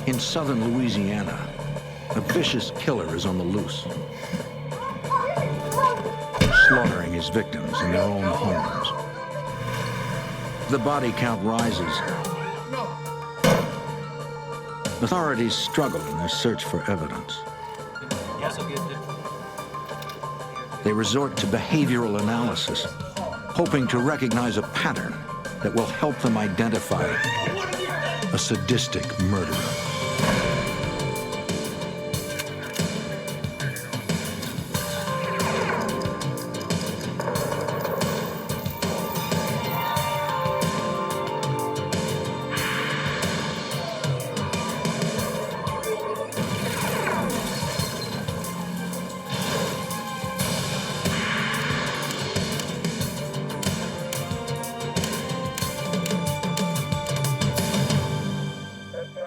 In southern Louisiana, a vicious killer is on the loose, slaughtering his victims in their own homes. The body count rises. Authorities struggle in their search for evidence. They resort to behavioral analysis, hoping to recognize a pattern that will help them identify a sadistic murderer.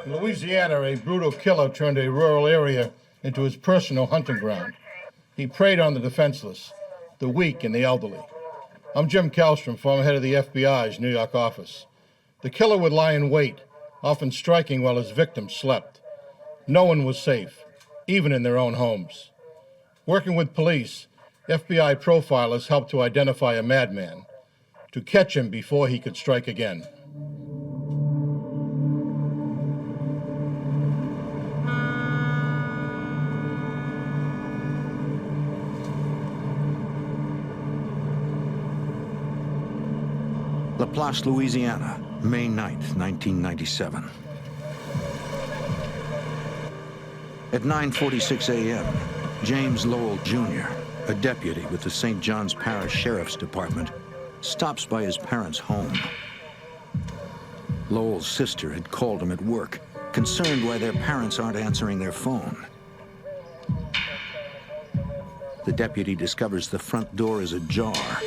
In Louisiana, a brutal killer turned a rural area into his personal hunting ground. He preyed on the defenseless, the weak, and the elderly. I'm Jim Kallstrom, former head of the FBI's New York office. The killer would lie in wait, often striking while his victims slept. No one was safe, even in their own homes. Working with police, FBI profilers helped to identify a madman, to catch him before he could strike again. Laplace, Louisiana, May 9th, 1997. At 9:46 a.m., James Lowell, Jr., a deputy with the St. John's Parish Sheriff's Department, stops by his parents' home. Lowell's sister had called him at work, concerned why their parents aren't answering their phone. The deputy discovers the front door is ajar.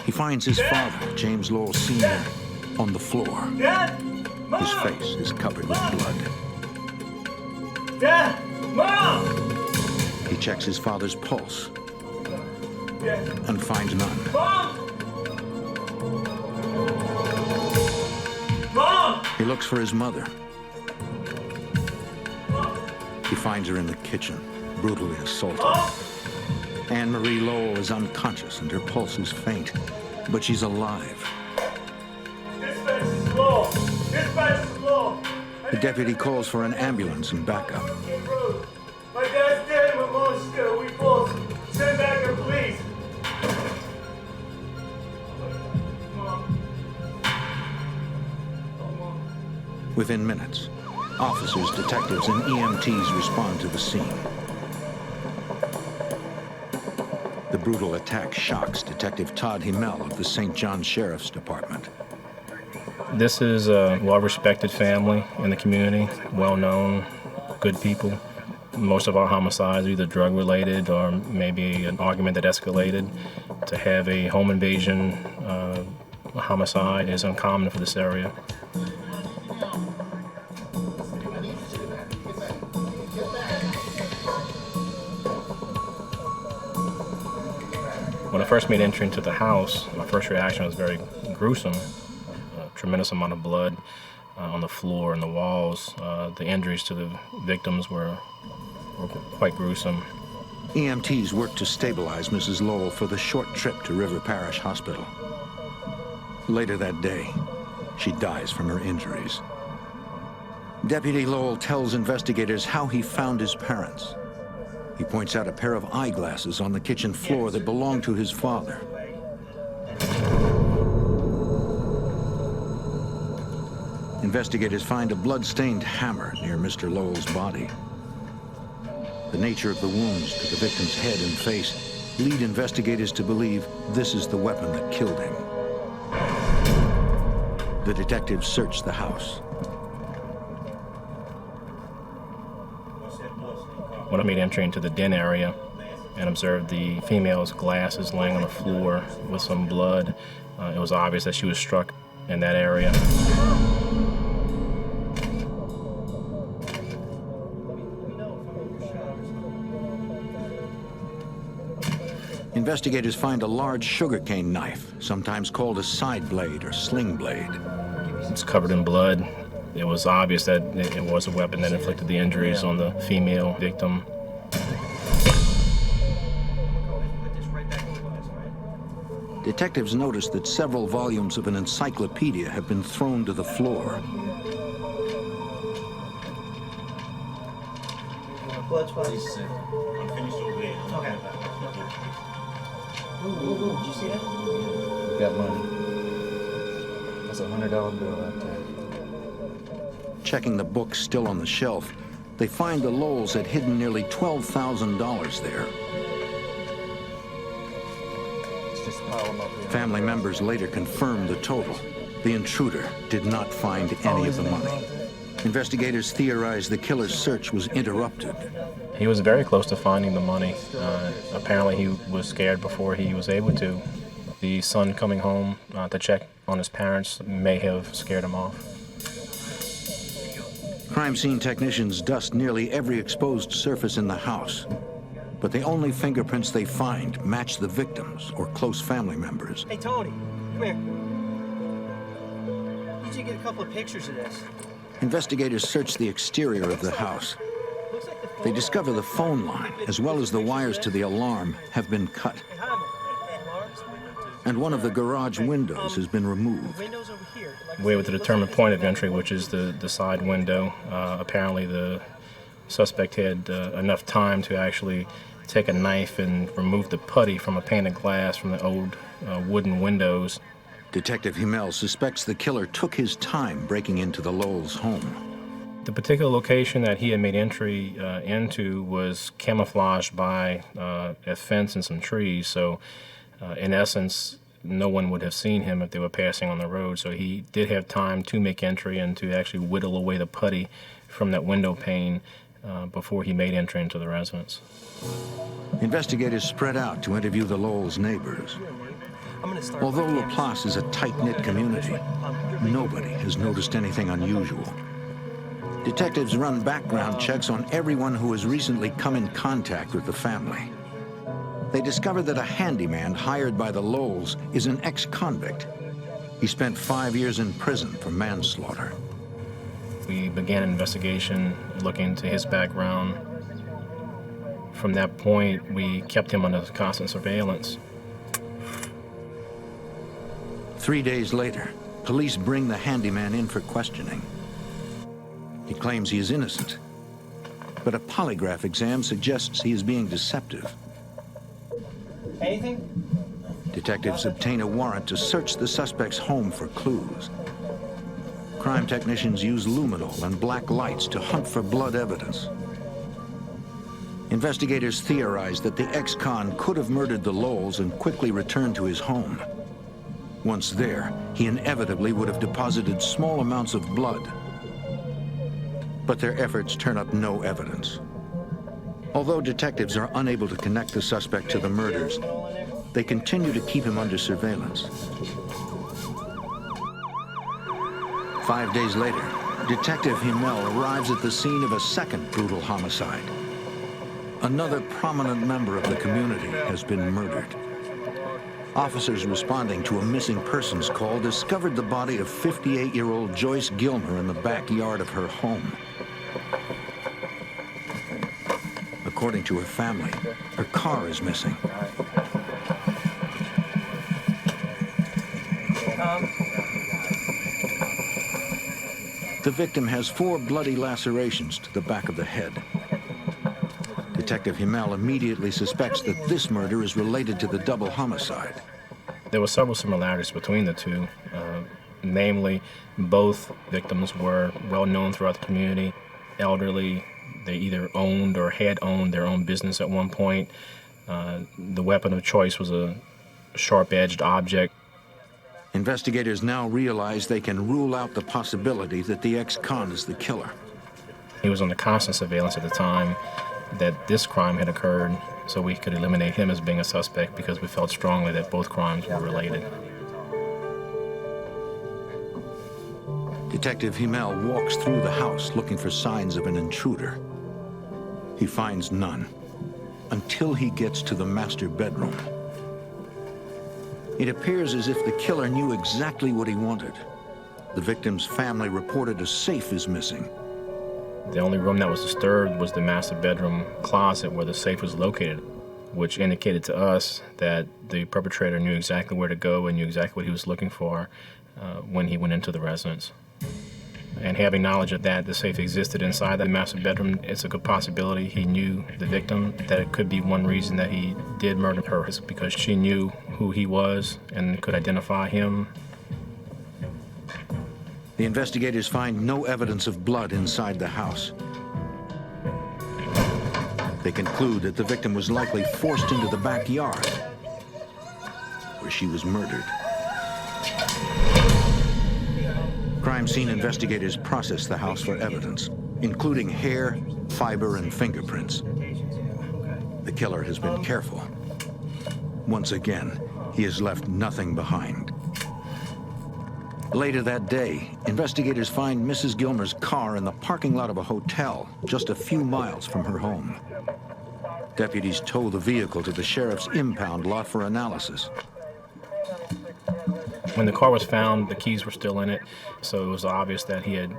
He finds his father, James Lowell Sr., on the floor. Dad! Mom! His face is covered with blood. Dad! Mom! He checks his father's pulse Dad! and finds none. Mom! Mom! He looks for his mother. He finds her in the kitchen, brutally assaulted. Mom! Anne-Marie Lowell is unconscious and her pulse is faint, but she's alive. Dispatch is low! Dispatch is low! The deputy calls for an ambulance and backup. My dad's dead, my mom's scared. We both send back her, please. Mom. Oh, Mom. Within minutes, officers, detectives, and EMTs respond to the scene. The brutal attack shocks Detective Todd Himmel of the St. John Sheriff's Department. This is a well-respected family in the community, well-known, good people. Most of our homicides are either drug-related or maybe an argument that escalated. To have a home invasion homicide is uncommon for this area. When I first made entry into the house, my first reaction was very gruesome. A tremendous amount of blood on the floor and the walls. The injuries to the victims were quite gruesome. EMTs work to stabilize Mrs. Lowell for the short trip to River Parish Hospital. Later that day, she dies from her injuries. Deputy Lowell tells investigators how he found his parents. He points out a pair of eyeglasses on the kitchen floor that belonged to his father. Investigators find a blood-stained hammer near Mr. Lowell's body. The nature of the wounds to the victim's head and face lead investigators to believe this is the weapon that killed him. The detectives search the house. When I made entry into the den area and observed the female's glasses laying on the floor with some blood, it was obvious that she was struck in that area. Investigators find a large sugarcane knife, sometimes called a side blade or sling blade. It's covered in blood. It was obvious that it was a weapon that inflicted the injuries on the female victim. Detectives noticed that several volumes of an encyclopedia have been thrown to the floor. Blood spots. I'm finished over there. Okay. Ooh, did you see that? Got money. That's $100 bill right there. Checking the books still on the shelf, they find the Lowells had hidden nearly $12,000 there. Let's just pile them up here. Family members later confirmed the total. The intruder did not find any of the money. Investigators theorized the killer's search was interrupted. He was very close to finding the money. Apparently he was scared before he was able to. The son coming home to check on his parents may have scared him off. Crime scene technicians dust nearly every exposed surface in the house, but the only fingerprints they find match the victims or close family members. Hey, Tony, come here. Did you get a couple of pictures of this? Investigators search the exterior of the house. They discover the phone line, as well as the wires to the alarm, have been cut. And one of the garage windows has been removed. We're able to determine point of entry, which is the side window. Apparently the suspect had enough time to actually take a knife and remove the putty from a pane of glass from the old wooden windows. Detective Himmel suspects the killer took his time breaking into the Lowells' home. The particular location that he had made entry into was camouflaged by a fence and some trees, so in essence, no one would have seen him if they were passing on the road, so he did have time to make entry and to actually whittle away the putty from that window pane before he made entry into the residence. Investigators spread out to interview the Lowells' neighbors. Although Laplace is a tight-knit community, nobody has noticed anything unusual. Detectives run background checks on everyone who has recently come in contact with the family. They discover that a handyman hired by the Lowells is an ex-convict. He spent 5 years in prison for manslaughter. We began an investigation looking into his background. From that point, we kept him under constant surveillance. 3 days later, police bring the handyman in for questioning. He claims he is innocent, but a polygraph exam suggests he is being deceptive. Anything? Detectives obtain a warrant to search the suspect's home for clues. Crime technicians use luminol and black lights to hunt for blood evidence. Investigators theorize that the ex-con could have murdered the Lowells and quickly returned to his home. Once there, he inevitably would have deposited small amounts of blood. But their efforts turn up no evidence. Although detectives are unable to connect the suspect to the murders, they continue to keep him under surveillance. 5 days later, Detective Himmel arrives at the scene of a second brutal homicide. Another prominent member of the community has been murdered. Officers responding to a missing persons call discovered the body of 58-year-old Joyce Gilmer in the backyard of her home. According to her family, her car is missing. The victim has 4 bloody lacerations to the back of the head. Detective Himmel immediately suspects that this murder is related to the double homicide. There were several similarities between the two. Namely, both victims were well known throughout the community, elderly. They either owned or had owned their own business at one point. The weapon of choice was a sharp-edged object. Investigators now realize they can rule out the possibility that the ex-con is the killer. He was under constant surveillance at the time that this crime had occurred, so we could eliminate him as being a suspect because we felt strongly that both crimes were related. Detective Himmel walks through the house looking for signs of an intruder. He finds none until he gets to the master bedroom. It appears as if the killer knew exactly what he wanted. The victim's family reported a safe is missing. The only room that was disturbed was the master bedroom closet where the safe was located, which indicated to us that the perpetrator knew exactly where to go and knew exactly what he was looking for when he went into the residence. And having knowledge of that, the safe existed inside that master bedroom, it's a good possibility he knew the victim, that it could be one reason that he did murder her is because she knew who he was and could identify him. The investigators find no evidence of blood inside the house. They conclude that the victim was likely forced into the backyard, where she was murdered. Crime scene investigators process the house for evidence, including hair, fiber, and fingerprints. The killer has been careful. Once again, he has left nothing behind. Later that day, investigators find Mrs. Gilmer's car in the parking lot of a hotel just a few miles from her home. Deputies tow the vehicle to the sheriff's impound lot for analysis. When the car was found, the keys were still in it, so it was obvious that he had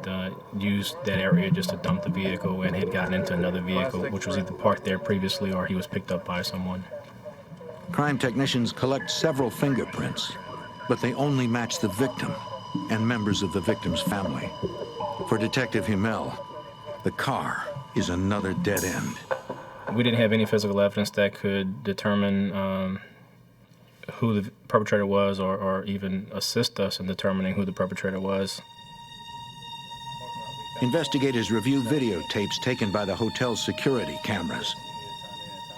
used that area just to dump the vehicle and had gotten into another vehicle, which was either parked there previously or he was picked up by someone. Crime technicians collect several fingerprints, but they only match the victim and members of the victim's family. For Detective Himmel, the car is another dead end. We didn't have any physical evidence that could determine who the perpetrator was or even assist us in determining who the perpetrator was. Investigators review videotapes taken by the hotel's security cameras.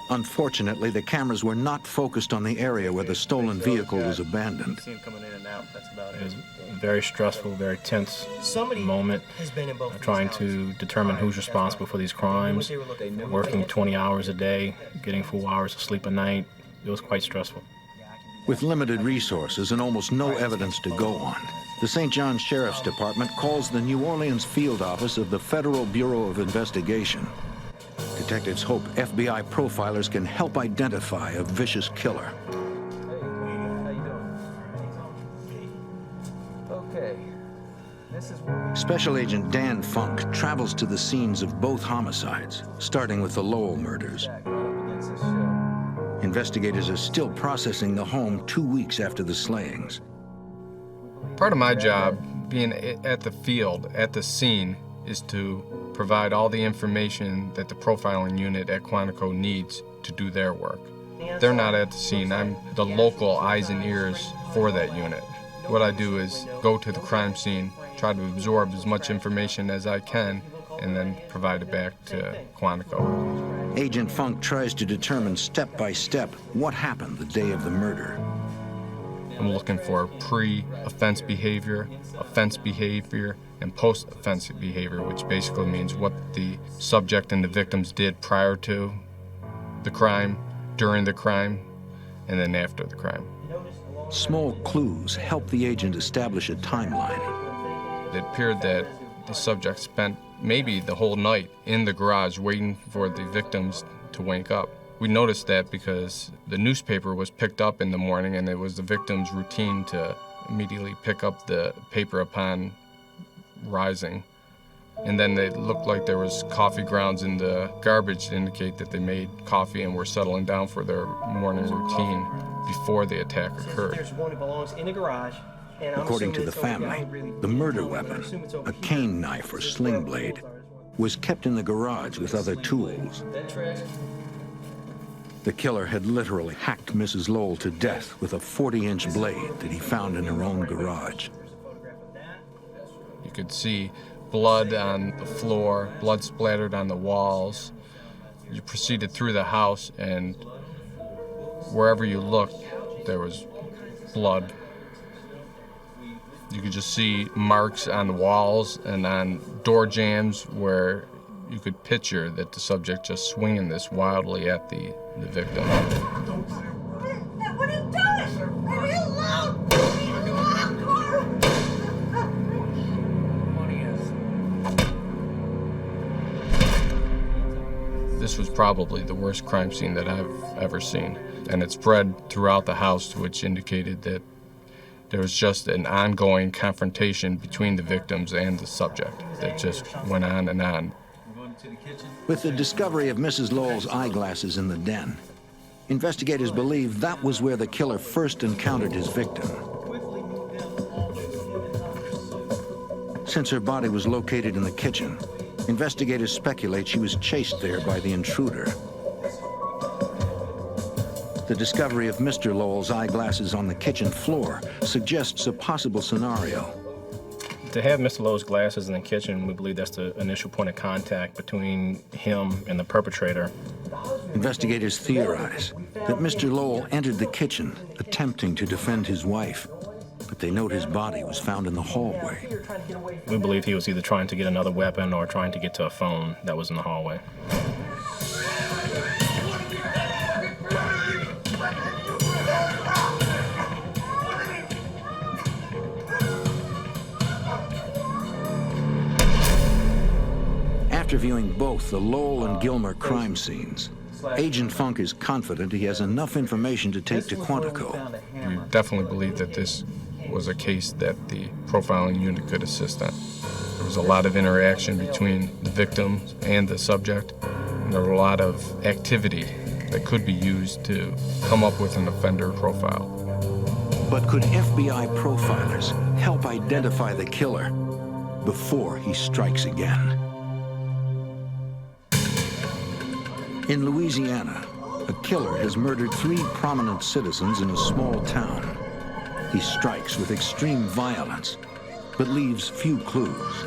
Unfortunately, the cameras were not focused on the area where the stolen vehicle was abandoned. It was a very stressful, very tense moment, trying to determine who's responsible for these crimes, working 20 hours a day, getting 4 hours of sleep a night. It was quite stressful. With limited resources and almost no evidence to go on, the St. John Sheriff's Department calls the New Orleans field office of the Federal Bureau of Investigation. Detectives hope FBI profilers can help identify a vicious killer. Special Agent Dan Funk travels to the scenes of both homicides, starting with the Lowell murders. Investigators are still processing the home 2 weeks after the slayings. Part of my job, being at the field, at the scene, is to provide all the information that the profiling unit at Quantico needs to do their work. They're not at the scene. I'm the local eyes and ears for that unit. What I do is go to the crime scene, try to absorb as much information as I can, and then provide it back to Quantico. Agent Funk tries to determine step by step what happened the day of the murder. I'm looking for pre-offense behavior, offense behavior, and post-offense behavior, which basically means what the subject and the victims did prior to the crime, during the crime, and then after the crime. Small clues help the agent establish a timeline. It appeared that the subject spent maybe the whole night in the garage waiting for the victims to wake up. We noticed that because the newspaper was picked up in the morning, and it was the victim's routine to immediately pick up the paper upon rising. And then it looked like there was coffee grounds in the garbage to indicate that they made coffee and were settling down for their morning routine before the attack occurred. There's one that belongs in the garage. According to the family, the murder weapon, a cane knife or sling blade, was kept in the garage with other tools. The killer had literally hacked Mrs. Lowell to death with a 40-inch blade that he found in her own garage. You could see blood on the floor, blood splattered on the walls. You proceeded through the house, and wherever you looked, there was blood. You could just see marks on the walls and on door jambs where you could picture that the subject just swinging this wildly at the victim. What are you doing? Leave me alone! Leave me alone, This was probably the worst crime scene that I've ever seen. And it spread throughout the house, which indicated that There was just an ongoing confrontation between the victims and the subject that just went on and on. With the discovery of Mrs. Lowell's eyeglasses in the den, investigators believe that was where the killer first encountered his victim. Since her body was located in the kitchen, investigators speculate she was chased there by the intruder. The discovery of Mr. Lowell's eyeglasses on the kitchen floor suggests a possible scenario. To have Mr. Lowell's glasses in the kitchen, we believe that's the initial point of contact between him and the perpetrator. Investigators theorize that Mr. Lowell entered the kitchen attempting to defend his wife, but they note his body was found in the hallway. We believe he was either trying to get another weapon or trying to get to a phone that was in the hallway. After viewing both the Lowell and Gilmer crime scenes, Agent Funk is confident he has enough information to take to Quantico. We definitely believe that this was a case that the profiling unit could assist on. There was a lot of interaction between the victim and the subject, and there were a lot of activity that could be used to come up with an offender profile. But could FBI profilers help identify the killer before he strikes again? In Louisiana, a killer has murdered 3 prominent citizens in a small town. He strikes with extreme violence, but leaves few clues.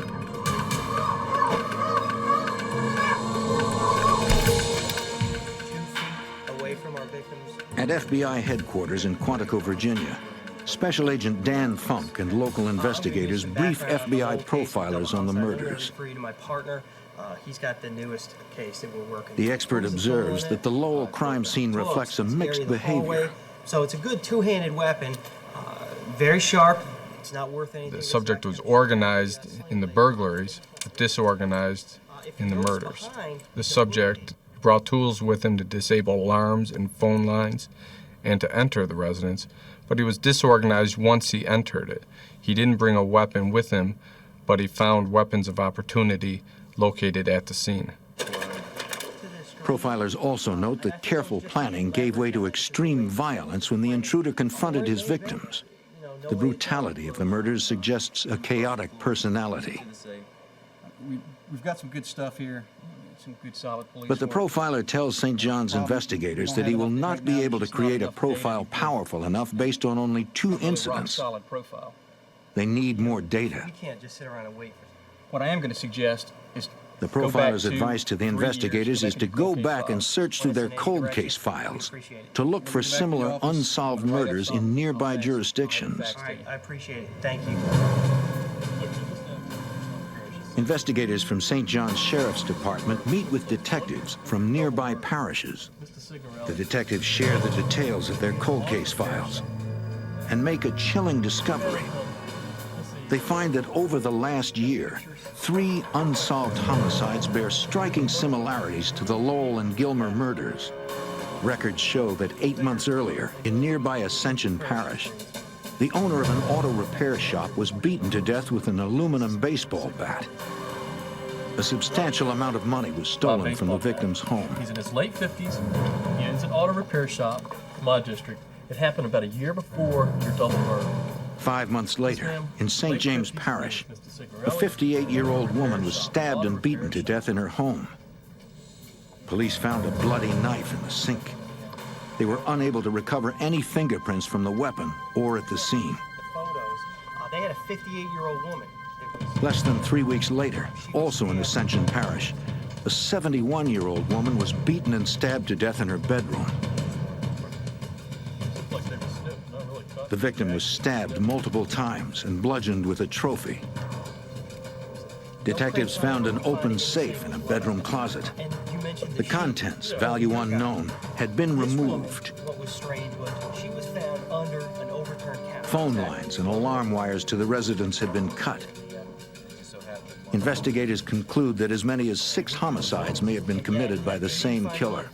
At FBI headquarters in Quantico, Virginia, Special Agent Dan Funk and local investigators brief FBI profilers on the murders. He's got the newest case that we're working. The expert observes that the Lowell crime scene reflects a mixed behavior. So it's a good two-handed weapon, very sharp. It's not worth anything. The subject was organized in the burglaries, disorganized in the murders. The subject brought tools with him to disable alarms and phone lines and to enter the residence, but he was disorganized once he entered it. He didn't bring a weapon with him, but he found weapons of opportunity located at the scene. Profilers also note that careful planning gave way to extreme violence when the intruder confronted his victims. The brutality of the murders suggests a chaotic personality. We've got some good stuff here, some good solid police. But the profiler tells St. John's investigators that he will not be able to create a profile powerful enough based on only 2 incidents. They need more data. You can't just sit around and wait. What I am going to suggest is the profiler's advice to the investigators is to go back and search through their cold case files to look for similar unsolved murders in nearby jurisdictions. All right, I appreciate it. Thank you. Investigators from St. John's Sheriff's Department meet with detectives from nearby parishes. The detectives share the details of their cold case files and make a chilling discovery. They find that over the last year, 3 unsolved homicides bear striking similarities to the Lowell and Gilmer murders. Records show that 8 months earlier, in nearby Ascension Parish, the owner of an auto repair shop was beaten to death with an aluminum baseball bat. A substantial amount of money was stolen from the victim's home. He's in his late 50s. He owns an auto repair shop in my district. It happened about a year before your double murder. 5 months later, in St. James Parish, a 58-year-old woman was stabbed and beaten to death in her home. Police found a bloody knife in the sink. They were unable to recover any fingerprints from the weapon or at the scene. Photos. They had a 58-year-old woman. Less than 3 weeks later, also in Ascension Parish, a 71-year-old woman was beaten and stabbed to death in her bedroom. The victim was stabbed multiple times and bludgeoned with a trophy. Detectives found an open safe in a bedroom closet. The contents, value unknown, had been removed. What was strange was she was found under an overturned couch. Phone lines and alarm wires to the residence had been cut. Investigators conclude that as many as 6 homicides may have been committed by the same killer.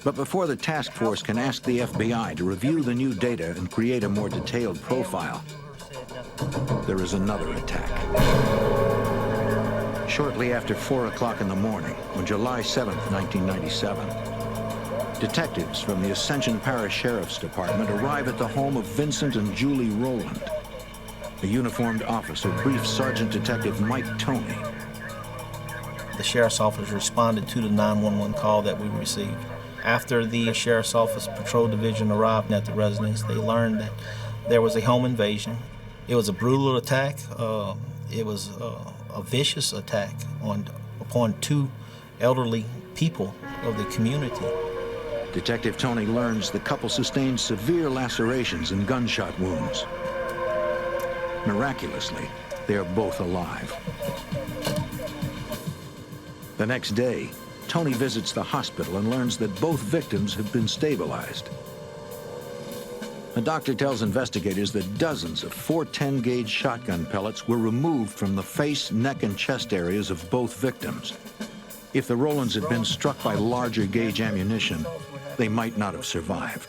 But before the task force can ask the FBI to review the new data and create a more detailed profile, there is another attack. Shortly after 4 o'clock in the morning, on July 7th, 1997, detectives from the Ascension Parish Sheriff's Department arrive at the home of Vincent and Julie Rowland. A uniformed officer briefs Sergeant Detective Mike Toney. The sheriff's office responded to the 911 call that we received. After the sheriff's office patrol division arrived at the residence, they learned that there was a home invasion. It was a brutal attack. It was a vicious attack upon two elderly people of the community. Detective Toney learns the couple sustained severe lacerations and gunshot wounds. Miraculously, they are both alive. The next day, Toney visits the hospital and learns that both victims have been stabilized. A doctor tells investigators that dozens of .410 gauge shotgun pellets were removed from the face, neck, and chest areas of both victims. If the Rowlands had been struck by larger gauge ammunition, they might not have survived.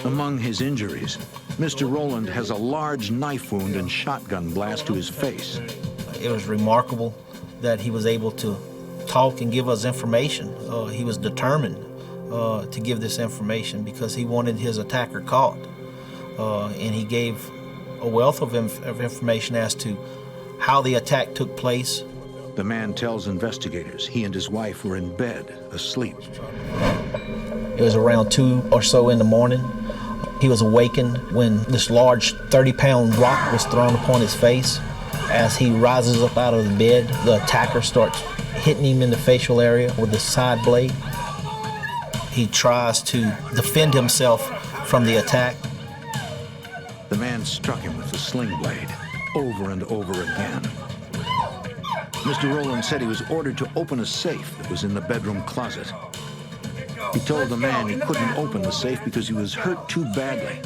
Among his injuries, Mr. Rowland has a large knife wound and shotgun blast to his face. It was remarkable that he was able to talk and give us information. He was determined to give this information because he wanted his attacker caught. And he gave a wealth of information as to how the attack took place. The man tells investigators he and his wife were in bed, asleep. It was around 2 or so in the morning. He was awakened when this large 30-pound rock was thrown upon his face. As he rises up out of the bed, the attacker starts hitting him in the facial area with the side blade. He tries to defend himself from the attack. The man struck him with the sling blade over and over again. Mr. Rowland said he was ordered to open a safe that was in the bedroom closet. He told the man he couldn't open the safe because he was hurt too badly.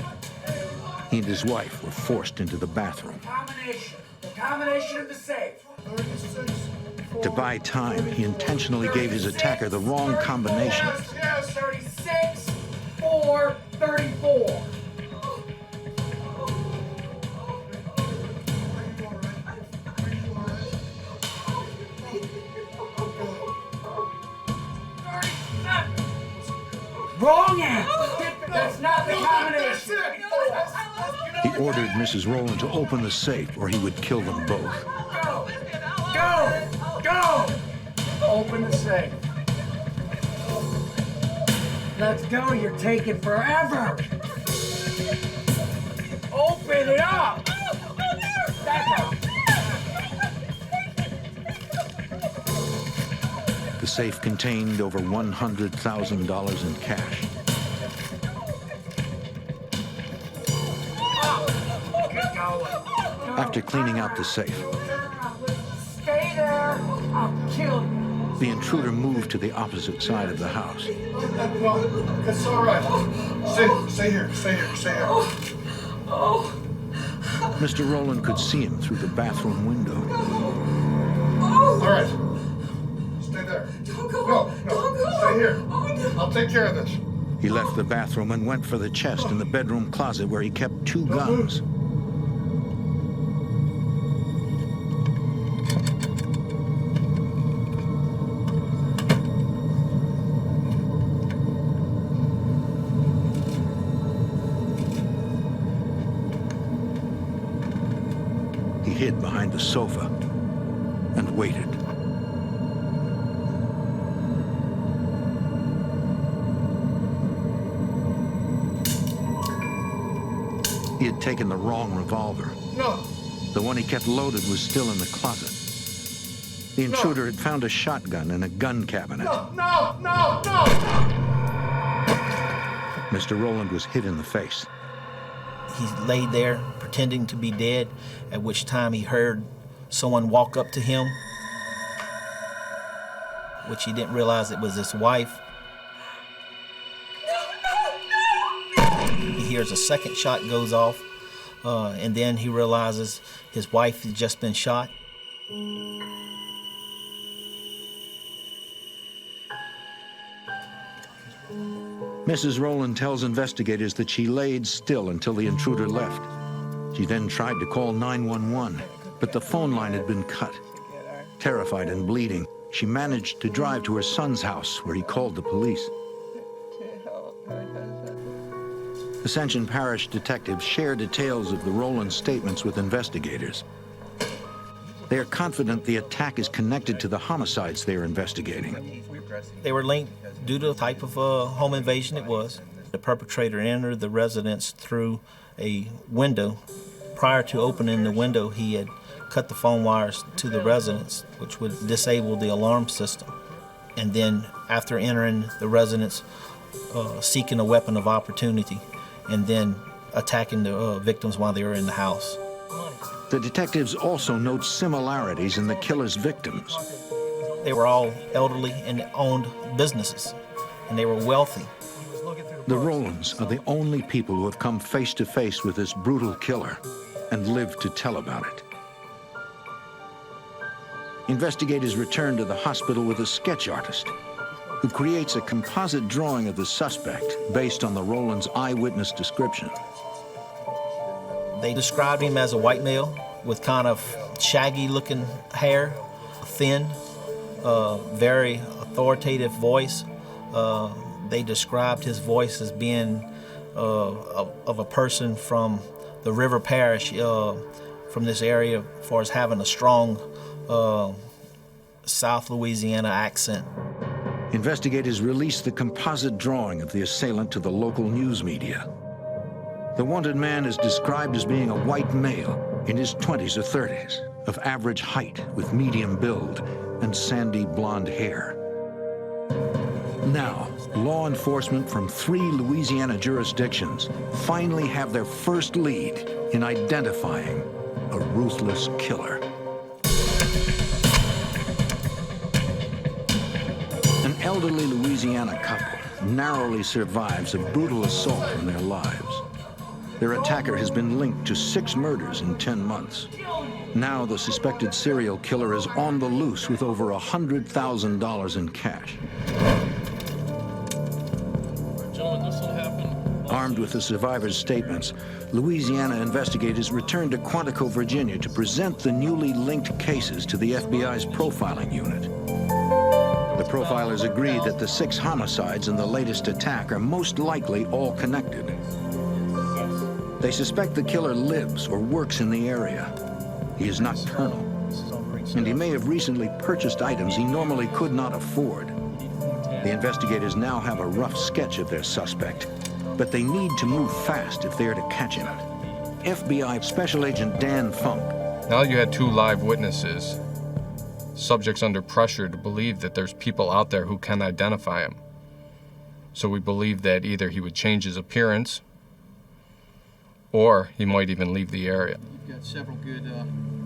He and his wife were forced into the bathroom. The combination of the safe. To buy time, he intentionally gave his attacker the wrong combination. 36, 4, 34. Wrong answer. That's not the combination. He ordered Mrs. Rowland to open the safe or he would kill them both. Go! Open the safe. Let's go, you're taking forever. Open it up. Back up. The safe contained over $100,000 in cash. After cleaning out the safe, Stay there. I'll kill you. the intruder moved to the opposite side of the house. No, it's all right. Stay here. Mr. Rowland could see him through the bathroom window. All right. Stay there. Don't go. No. Stay here. I'll take care of this. He left the bathroom and went for the chest in the bedroom closet where he kept 2 guns. He hid behind the sofa and waited. He had taken the wrong revolver. No. The one he kept loaded was still in the closet. The intruder had found a shotgun in a gun cabinet. No. Mr. Rowland was hit in the face. He laid there pretending to be dead, at which time he heard someone walk up to him, which he didn't realize it was his wife. He hears a second shot goes off, and then he realizes his wife had just been shot. Mrs. Rowland tells investigators that she laid still until the intruder left. She then tried to call 911, but the phone line had been cut. Terrified and bleeding, she managed to drive to her son's house, where he called the police. Ascension Parish detectives share details of the Rowland statements with investigators. They are confident the attack is connected to the homicides they are investigating. They were linked due to the type of home invasion it was. The perpetrator entered the residence through a window. Prior to opening the window, he had cut the phone wires to the residence, which would disable the alarm system. And then after entering the residence, seeking a weapon of opportunity, and then attacking the victims while they were in the house. The detectives also note similarities in the killer's victims. They were all elderly and owned businesses, and they were wealthy. The Rowlands are the only people who have come face to face with this brutal killer and lived to tell about it. Investigators return to the hospital with a sketch artist who creates a composite drawing of the suspect based on the Rowlands' eyewitness description. They described him as a white male with kind of shaggy-looking hair, thin, very authoritative voice. They described his voice as being of a person from the River Parish, from this area, as far as having a strong South Louisiana accent. Investigators released the composite drawing of the assailant to the local news media. The wanted man is described as being a white male in his 20s or 30s, of average height with medium build and sandy blonde hair. Now, law enforcement from 3 Louisiana jurisdictions finally have their first lead in identifying a ruthless killer. An elderly Louisiana couple narrowly survives a brutal assault on their lives. Their attacker has been linked to 6 murders in 10 months. Now the suspected serial killer is on the loose with over $100,000 in cash. Armed with the survivors' statements, Louisiana investigators returned to Quantico, Virginia to present the newly linked cases to the FBI's profiling unit. The profilers agree that the 6 homicides in the latest attack are most likely all connected. They suspect the killer lives or works in the area. He is nocturnal, and he may have recently purchased items he normally could not afford. The investigators now have a rough sketch of their suspect, but they need to move fast if they are to catch him. FBI Special Agent Dan Funk. Now you had 2 live witnesses, subjects under pressure to believe that there's people out there who can identify him. So we believe that either he would change his appearance, or he might even leave the area. You've got several good...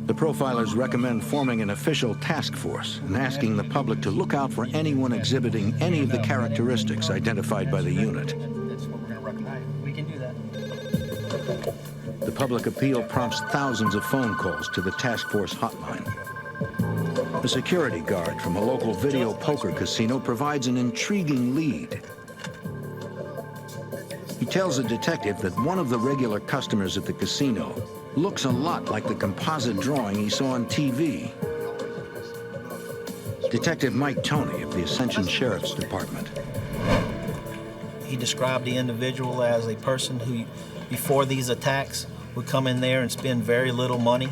The profilers recommend forming an official task force and asking the public to look out for anyone exhibiting any of the characteristics identified by the unit. That's what we're going to recommend. We can do that. The public appeal prompts thousands of phone calls to the task force hotline. A security guard from a local video poker casino provides an intriguing lead. He tells a detective that one of the regular customers at the casino looks a lot like the composite drawing he saw on TV. Detective Mike Toney of the Ascension Sheriff's Department. He described the individual as a person who, before these attacks, would come in there and spend very little money.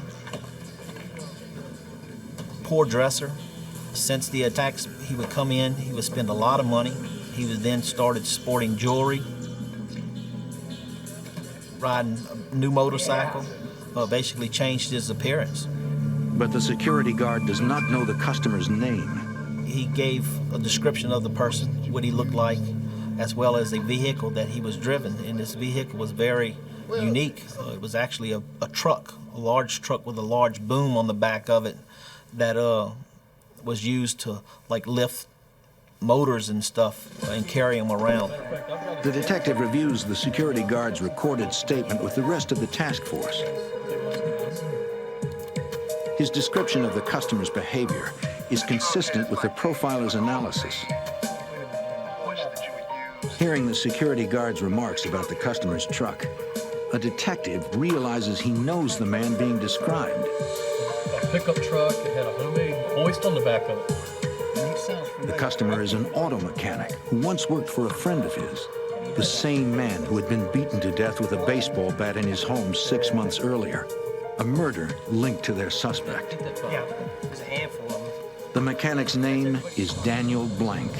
Poor dresser. Since the attacks, he would come in, he would spend a lot of money. He would then started sporting jewelry, riding a new motorcycle, basically changed his appearance. But the security guard does not know the customer's name. He gave a description of the person, what he looked like, as well as a vehicle that he was driven. And this vehicle was very unique. It was actually a truck, a large truck with a large boom on the back of it that was used to like lift motors and stuff and carry them around. The detective reviews the security guard's recorded statement with the rest of the task force. His description of the customer's behavior is consistent with the profiler's analysis. Hearing the security guard's remarks about the customer's truck, a detective realizes he knows the man being described. A pickup truck that had a homemade hoist on the back of it. The customer is an auto mechanic who once worked for a friend of his, the same man who had been beaten to death with a baseball bat in his home 6 months earlier. A murder linked to their suspect. Yeah, there's a handful of them. The mechanic's name is Daniel Blank.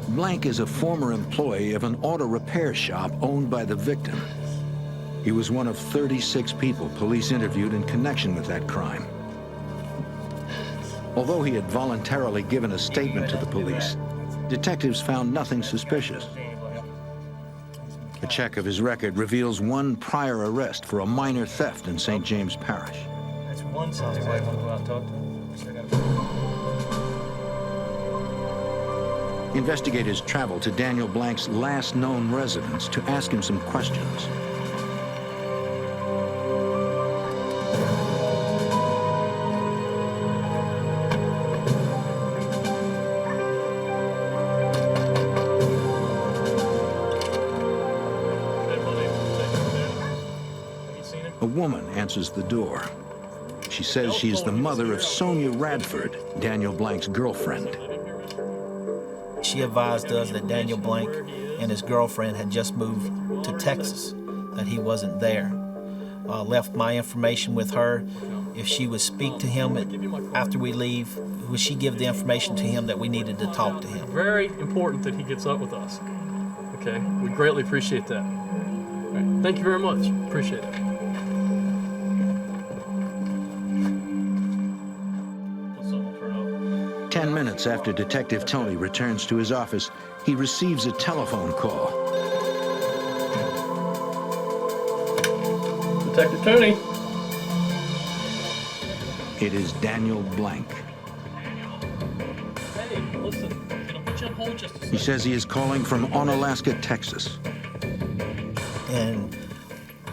Blank is a former employee of an auto repair shop owned by the victim. He was one of 36 people police interviewed in connection with that crime. Although he had voluntarily given a statement to the police, detectives found nothing suspicious. A check of his record reveals one prior arrest for a minor theft in St. James Parish. That's one side. Anybody want to go out and talk to him? Investigators travel to Daniel Blank's last known residence to ask him some questions. A woman answers the door. She says she's the mother of Sonia Radford, Daniel Blank's girlfriend. She advised us that Daniel Blank and his girlfriend had just moved to Texas, that he wasn't there. Left my information with her. If she would speak to him after we leave, would she give the information to him that we needed to talk to him? Very important that he gets up with us. Okay, we greatly appreciate that. All right. Thank you very much. Appreciate it. 10 minutes after Detective Tony returns to his office, he receives a telephone call. Detective Tony. It is Daniel Blank. Hey, listen, can I put you on hold just a second? He says he is calling from Onalaska, Texas. And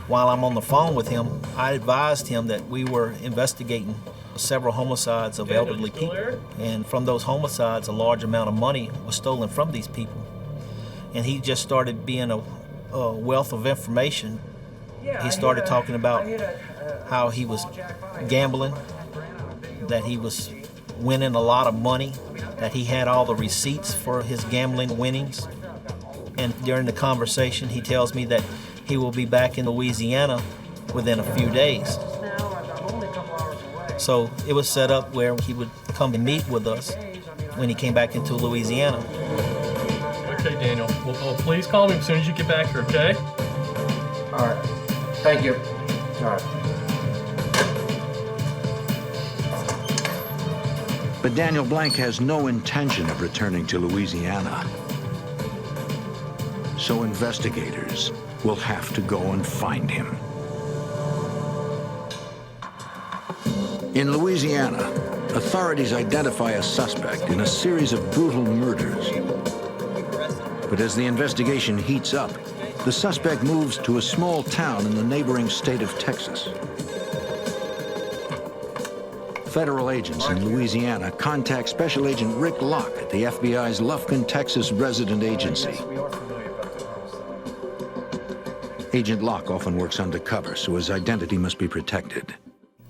while I'm on the phone with him, I advised him that we were investigating several homicides of elderly people. And from those homicides, a large amount of money was stolen from these people. And he just started being a wealth of information. He started talking about how he was gambling, that he was winning a lot of money, that he had all the receipts for his gambling winnings. And during the conversation, he tells me that he will be back in Louisiana within a few days. So it was set up where he would come and meet with us when he came back into Louisiana. Okay, Daniel. Well, please call me as soon as you get back here, okay? All right. Thank you. All right. But Daniel Blank has no intention of returning to Louisiana. So investigators will have to go and find him. In Louisiana, authorities identify a suspect in a series of brutal murders. But as the investigation heats up, the suspect moves to a small town in the neighboring state of Texas. Federal agents in Louisiana contact Special Agent Rick Locke at the FBI's Lufkin, Texas resident agency. Agent Locke often works undercover, so his identity must be protected.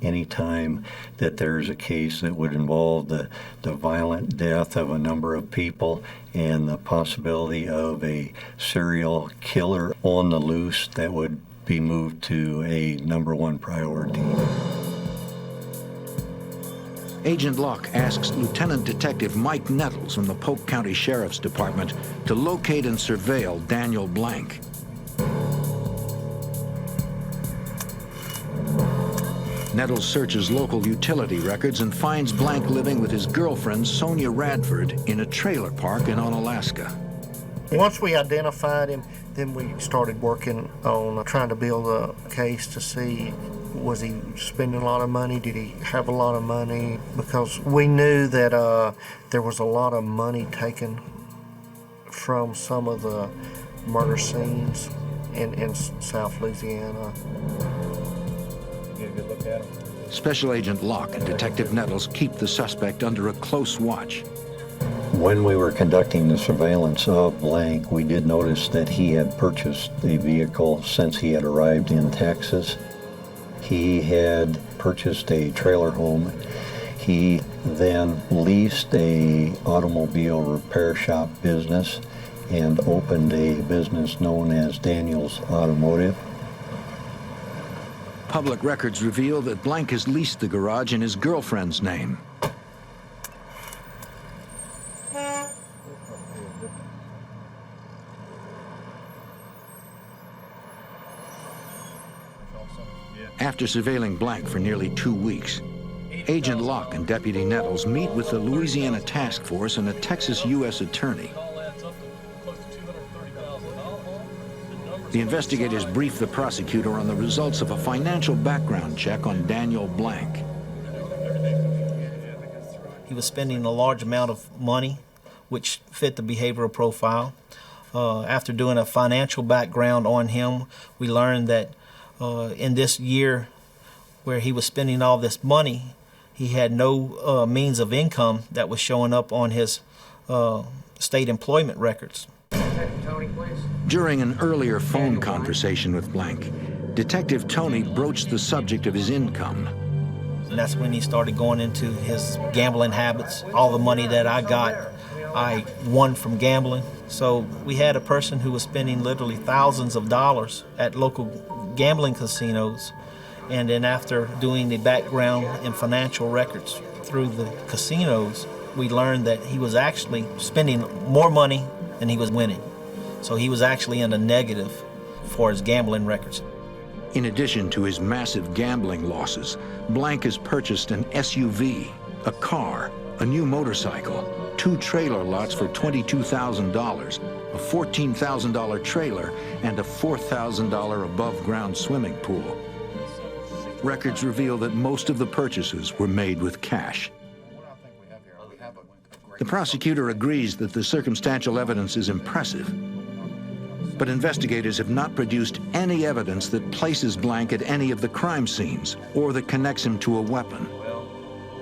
Anytime that there's a case that would involve the violent death of a number of people and the possibility of a serial killer on the loose, that would be moved to a #1 priority. Agent Locke asks Lieutenant Detective Mike Nettles from the Polk County Sheriff's Department to locate and surveil Daniel Blank. Nettles searches local utility records and finds Blank living with his girlfriend, Sonia Radford, in a trailer park in Onalaska. Once we identified him, then we started working on trying to build a case to see, was he spending a lot of money? Did he have a lot of money? Because we knew that there was a lot of money taken from some of the murder scenes in South Louisiana. Get a good look at him. Special Agent Locke and Detective Nettles keep the suspect under a close watch. When we were conducting the surveillance of Blank, we did notice that he had purchased a vehicle since he had arrived in Texas. He had purchased a trailer home. He then leased a automobile repair shop business and opened a business known as Daniel's Automotive. Public records reveal that Blank has leased the garage in his girlfriend's name. After surveilling Blank for nearly 2 weeks, Agent Locke and Deputy Nettles meet with the Louisiana Task Force and a Texas U.S. attorney. The investigators brief the prosecutor on the results of a financial background check on Daniel Blank. He was spending a large amount of money, which fit the behavioral profile. After doing a financial background on him, we learned that in this year where he was spending all this money, he had no means of income that was showing up on his state employment records. Tony, please. During an earlier phone conversation with Blank, Detective Tony broached the subject of his income. And that's when he started going into his gambling habits. All the money that I got, I won from gambling. So we had a person who was spending literally thousands of dollars at local gambling casinos. And then after doing the background and financial records through the casinos, we learned that he was actually spending more money than he was winning. So he was actually in a negative for his gambling records. In addition to his massive gambling losses, Blank has purchased an SUV, a car, a new motorcycle, 2 trailer lots for $22,000, a $14,000 trailer, and a $4,000 above-ground swimming pool. Records reveal that most of the purchases were made with cash. The prosecutor agrees that the circumstantial evidence is impressive, but investigators have not produced any evidence that places Blank at any of the crime scenes or that connects him to a weapon.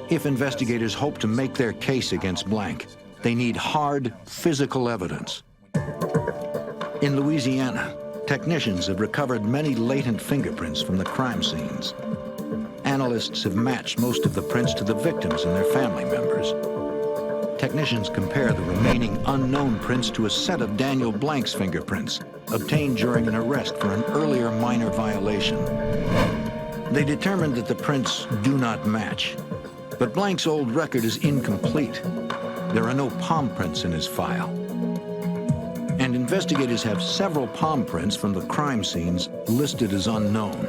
If investigators hope to make their case against Blank, they need hard, physical evidence. In Louisiana, technicians have recovered many latent fingerprints from the crime scenes. Analysts have matched most of the prints to the victims and their family members. Technicians compare the remaining unknown prints to a set of Daniel Blank's fingerprints, obtained during an arrest for an earlier minor violation. They determined that the prints do not match, but Blank's old record is incomplete. There are no palm prints in his file. And investigators have several palm prints from the crime scenes listed as unknown.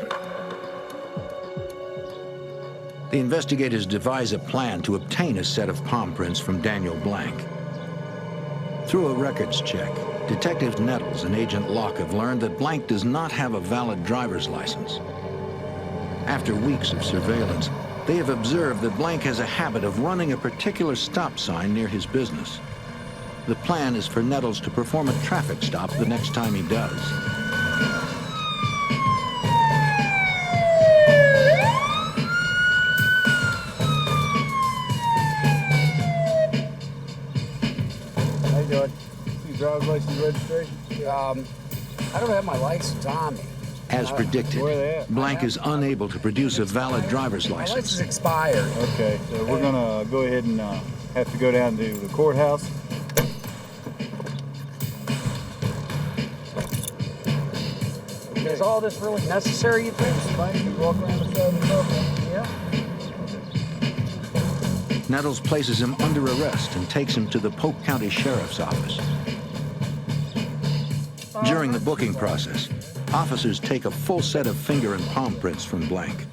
The investigators devise a plan to obtain a set of palm prints from Daniel Blank. Through a records check, Detectives Nettles and Agent Locke have learned that Blank does not have a valid driver's license. After weeks of surveillance, they have observed that Blank has a habit of running a particular stop sign near his business. The plan is for Nettles to perform a traffic stop the next time he does. How you doing? Your driver's license registration? I don't have my license on me. As predicted, Blank is unable to produce a valid driver's My license. license expired. Okay, so we're gonna go ahead and have to go down to the courthouse. Is all this really necessary, you think? Fine, you walk around the side of the car. Yeah. Nettles places him under arrest and takes him to the Polk County Sheriff's Office. During the booking process, officers take a full set of finger and palm prints from Blank.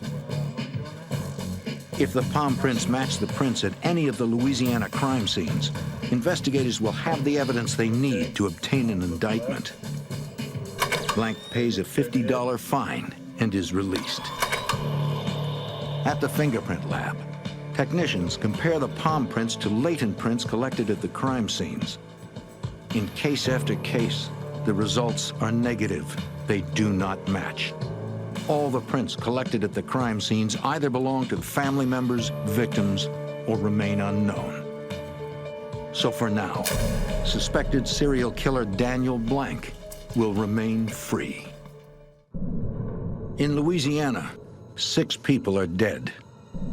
If the palm prints match the prints at any of the Louisiana crime scenes, investigators will have the evidence they need to obtain an indictment. Blank pays a $50 fine and is released. At the fingerprint lab, technicians compare the palm prints to latent prints collected at the crime scenes. In case after case, the results are negative. They do not match. All the prints collected at the crime scenes either belong to family members, victims, or remain unknown. So for now, suspected serial killer Daniel Blank will remain free. In Louisiana, 6 people are dead,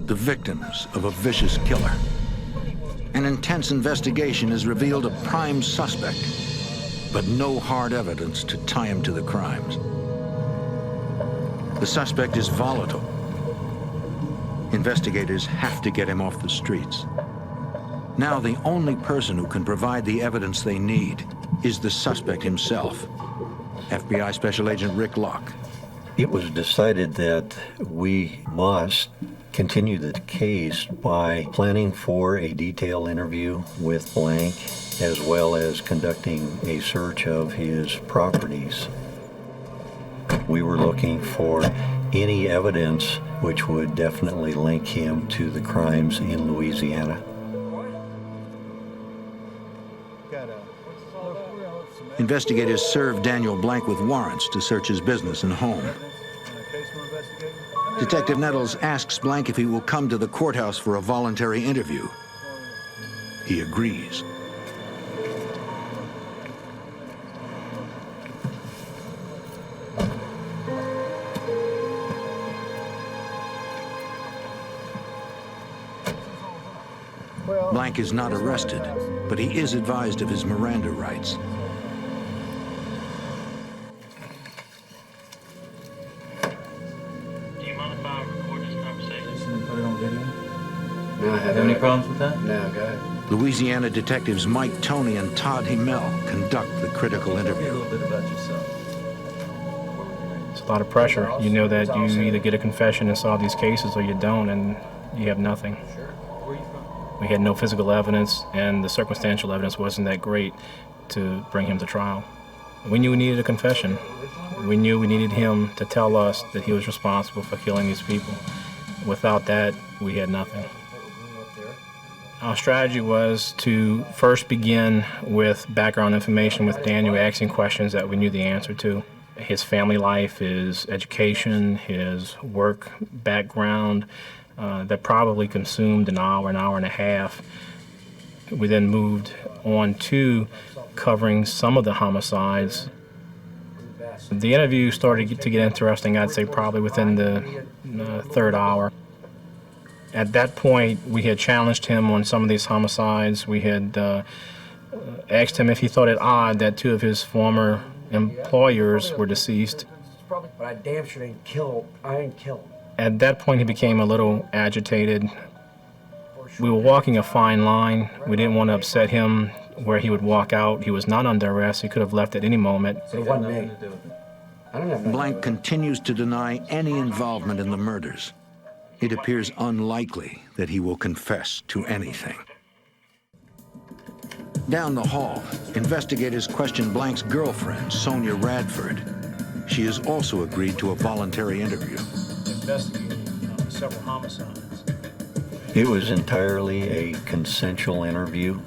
the victims of a vicious killer. An intense investigation has revealed a prime suspect, but no hard evidence to tie him to the crimes. The suspect is volatile. Investigators have to get him off the streets. Now, the only person who can provide the evidence they need is the suspect himself, FBI Special Agent Rick Locke. It was decided that we must continue the case by planning for a detailed interview with Blank, as well as conducting a search of his properties. We were looking for any evidence which would definitely link him to the crimes in Louisiana. Investigators served Daniel Blank with warrants to search his business and home. Detective Nettles asks Blank if he will come to the courthouse for a voluntary interview. He agrees. Blank is not arrested, but he is advised of his Miranda rights. Do you mind if I record this conversation and put it on video? No, I have any problems with that? No, go ahead. Louisiana detectives Mike Toney and Todd Himmel conduct the critical interview. A little bit about yourself. It's a lot of pressure. You know that you either get a confession and solve these cases or you don't, and you have nothing. We had no physical evidence, and the circumstantial evidence wasn't that great to bring him to trial. We knew we needed a confession. We knew we needed him to tell us that he was responsible for killing these people. Without that, we had nothing. Our strategy was to first begin with background information with Daniel, asking questions that we knew the answer to. His family life, his education, his work background, that probably consumed an hour and a half. We then moved on to covering some of the homicides. The interview started to get interesting, I'd say probably within the third hour. At that point, we had challenged him on some of these homicides. We had asked him if he thought it odd that 2 of his former employers were deceased. But I damn sure didn't kill him. I didn't kill him. At that point, he became a little agitated. We were walking a fine line. We didn't want to upset him where he would walk out. He was not under arrest. He could have left at any moment. It wasn't me. I don't have Blank continues to deny any involvement in the murders. It appears unlikely that he will confess to anything. Down the hall, investigators question Blank's girlfriend, Sonia Radford. She has also agreed to a voluntary interview. Investigating several homicides. It was entirely a consensual interview.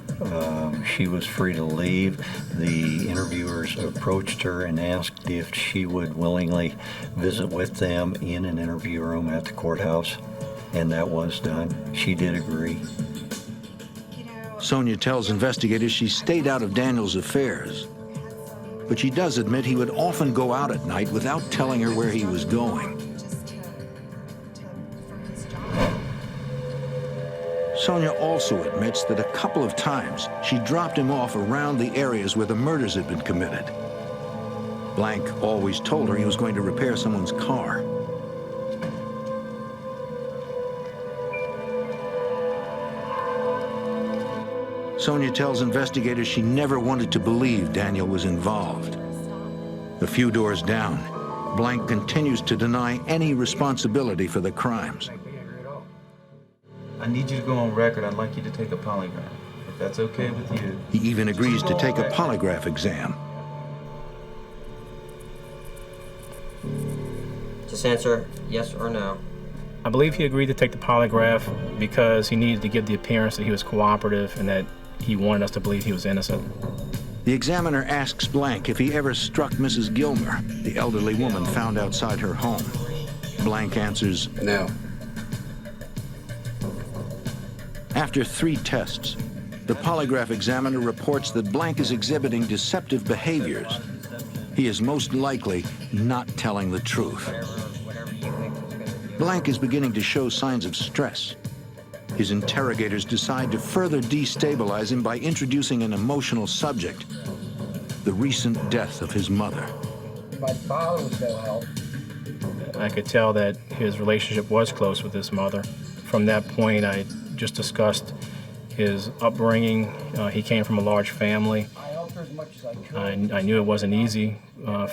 She was free to leave. The interviewers approached her and asked if she would willingly visit with them in an interview room at the courthouse, and that was done. She did agree. Sonia tells investigators she stayed out of Daniel's affairs, but she does admit he would often go out at night without telling her where he was going. Sonia also admits that a couple of times she dropped him off around the areas where the murders had been committed. Blank always told her he was going to repair someone's car. Sonia tells investigators she never wanted to believe Daniel was involved. A few doors down, Blank continues to deny any responsibility for the crimes. I need you to go on record. I'd like you to take a polygraph, if that's okay with you. He even agrees to take a polygraph exam. Just answer yes or no. I believe he agreed to take the polygraph because he needed to give the appearance that he was cooperative and that he wanted us to believe he was innocent. The examiner asks Blank if he ever struck Mrs. Gilmer, the elderly woman found outside her home. Blank answers no. After 3 tests, the The polygraph examiner reports that Blank is exhibiting deceptive behaviors. He is most likely not telling the truth. Blank is beginning to show signs of stress. His interrogators decide to further destabilize him by introducing an emotional subject, the recent death of his mother. My father was no help. I could tell that his relationship was close with his mother. From that point, I just discussed his upbringing. He came from a large family. I helped her as much as I could. I knew it wasn't easy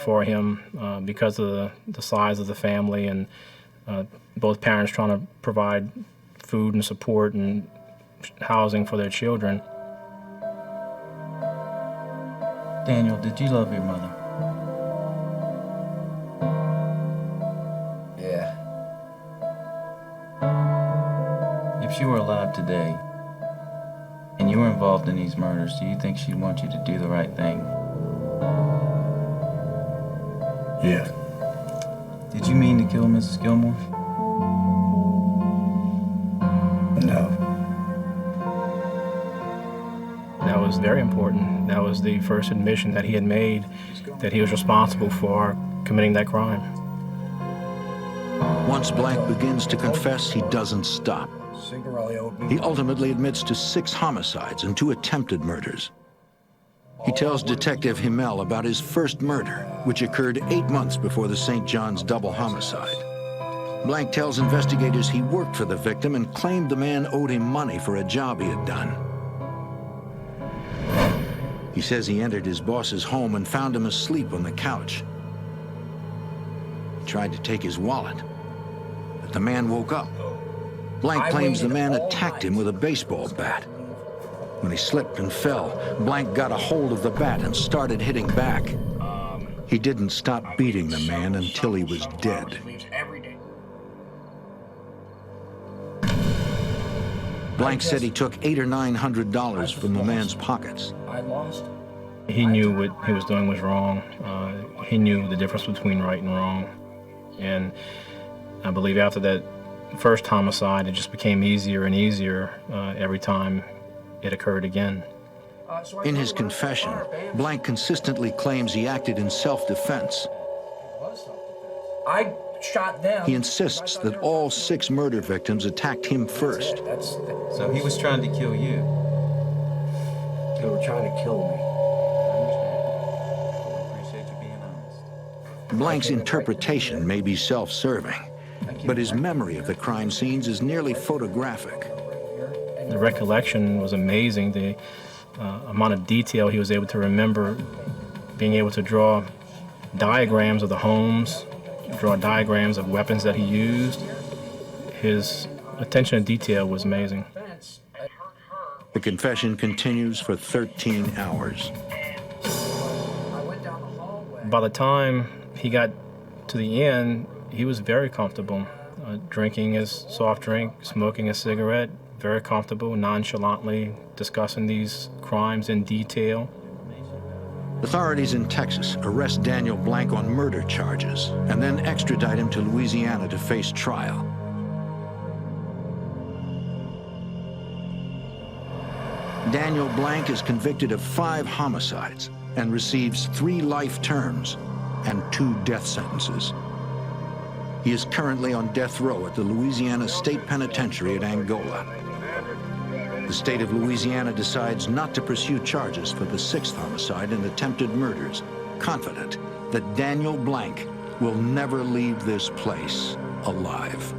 for him because of the size of the family and both parents trying to provide food and support and housing for their children. Daniel, did you love your mother? Yeah. If she were alive today, and you were involved in these murders, do you think she'd want you to do the right thing? Yeah. Did you mean to kill Mrs. Gilmore? No. That was very important. That was the first admission that he had made that he was responsible for committing that crime. Once Blank begins to confess, he doesn't stop. He ultimately admits to 6 homicides and 2 attempted murders. He tells Detective Himmel about his first murder, which occurred 8 months before the St. John's double homicide. Blank tells investigators he worked for the victim and claimed the man owed him money for a job he had done. He says he entered his boss's home and found him asleep on the couch. He tried to take his wallet, but the man woke up. Blank claims the man attacked him with a baseball bat. When he slipped and fell, Blank got a hold of the bat and started hitting back. He didn't stop beating the man until he was dead. Blank said he took $800 or $900 from the man's pockets. He knew what he was doing was wrong. He knew the difference between right and wrong. And I believe after that first homicide, it just became easier and easier every time it occurred again. In his confession, Blank consistently claims he acted in self-defense. I shot them. He insists that all 6 murder victims attacked him first. So he was trying to kill you? They were trying to kill me. I appreciate you being honest. Blank's interpretation may be self-serving, but his memory of the crime scenes is nearly photographic. The recollection was amazing. The amount of detail he was able to remember, being able to draw diagrams of the homes, draw diagrams of weapons that he used. His attention to detail was amazing. The confession continues for 13 hours. By the time he got to the end, he was very comfortable, drinking his soft drink, smoking a cigarette, very comfortable, nonchalantly discussing these crimes in detail. Authorities in Texas arrest Daniel Blank on murder charges and then extradite him to Louisiana to face trial. Daniel Blank is convicted of 5 homicides and receives 3 life terms and 2 death sentences. He is currently on death row at the Louisiana State Penitentiary at Angola. The state of Louisiana decides not to pursue charges for the 6th homicide and attempted murders, confident that Daniel Blank will never leave this place alive.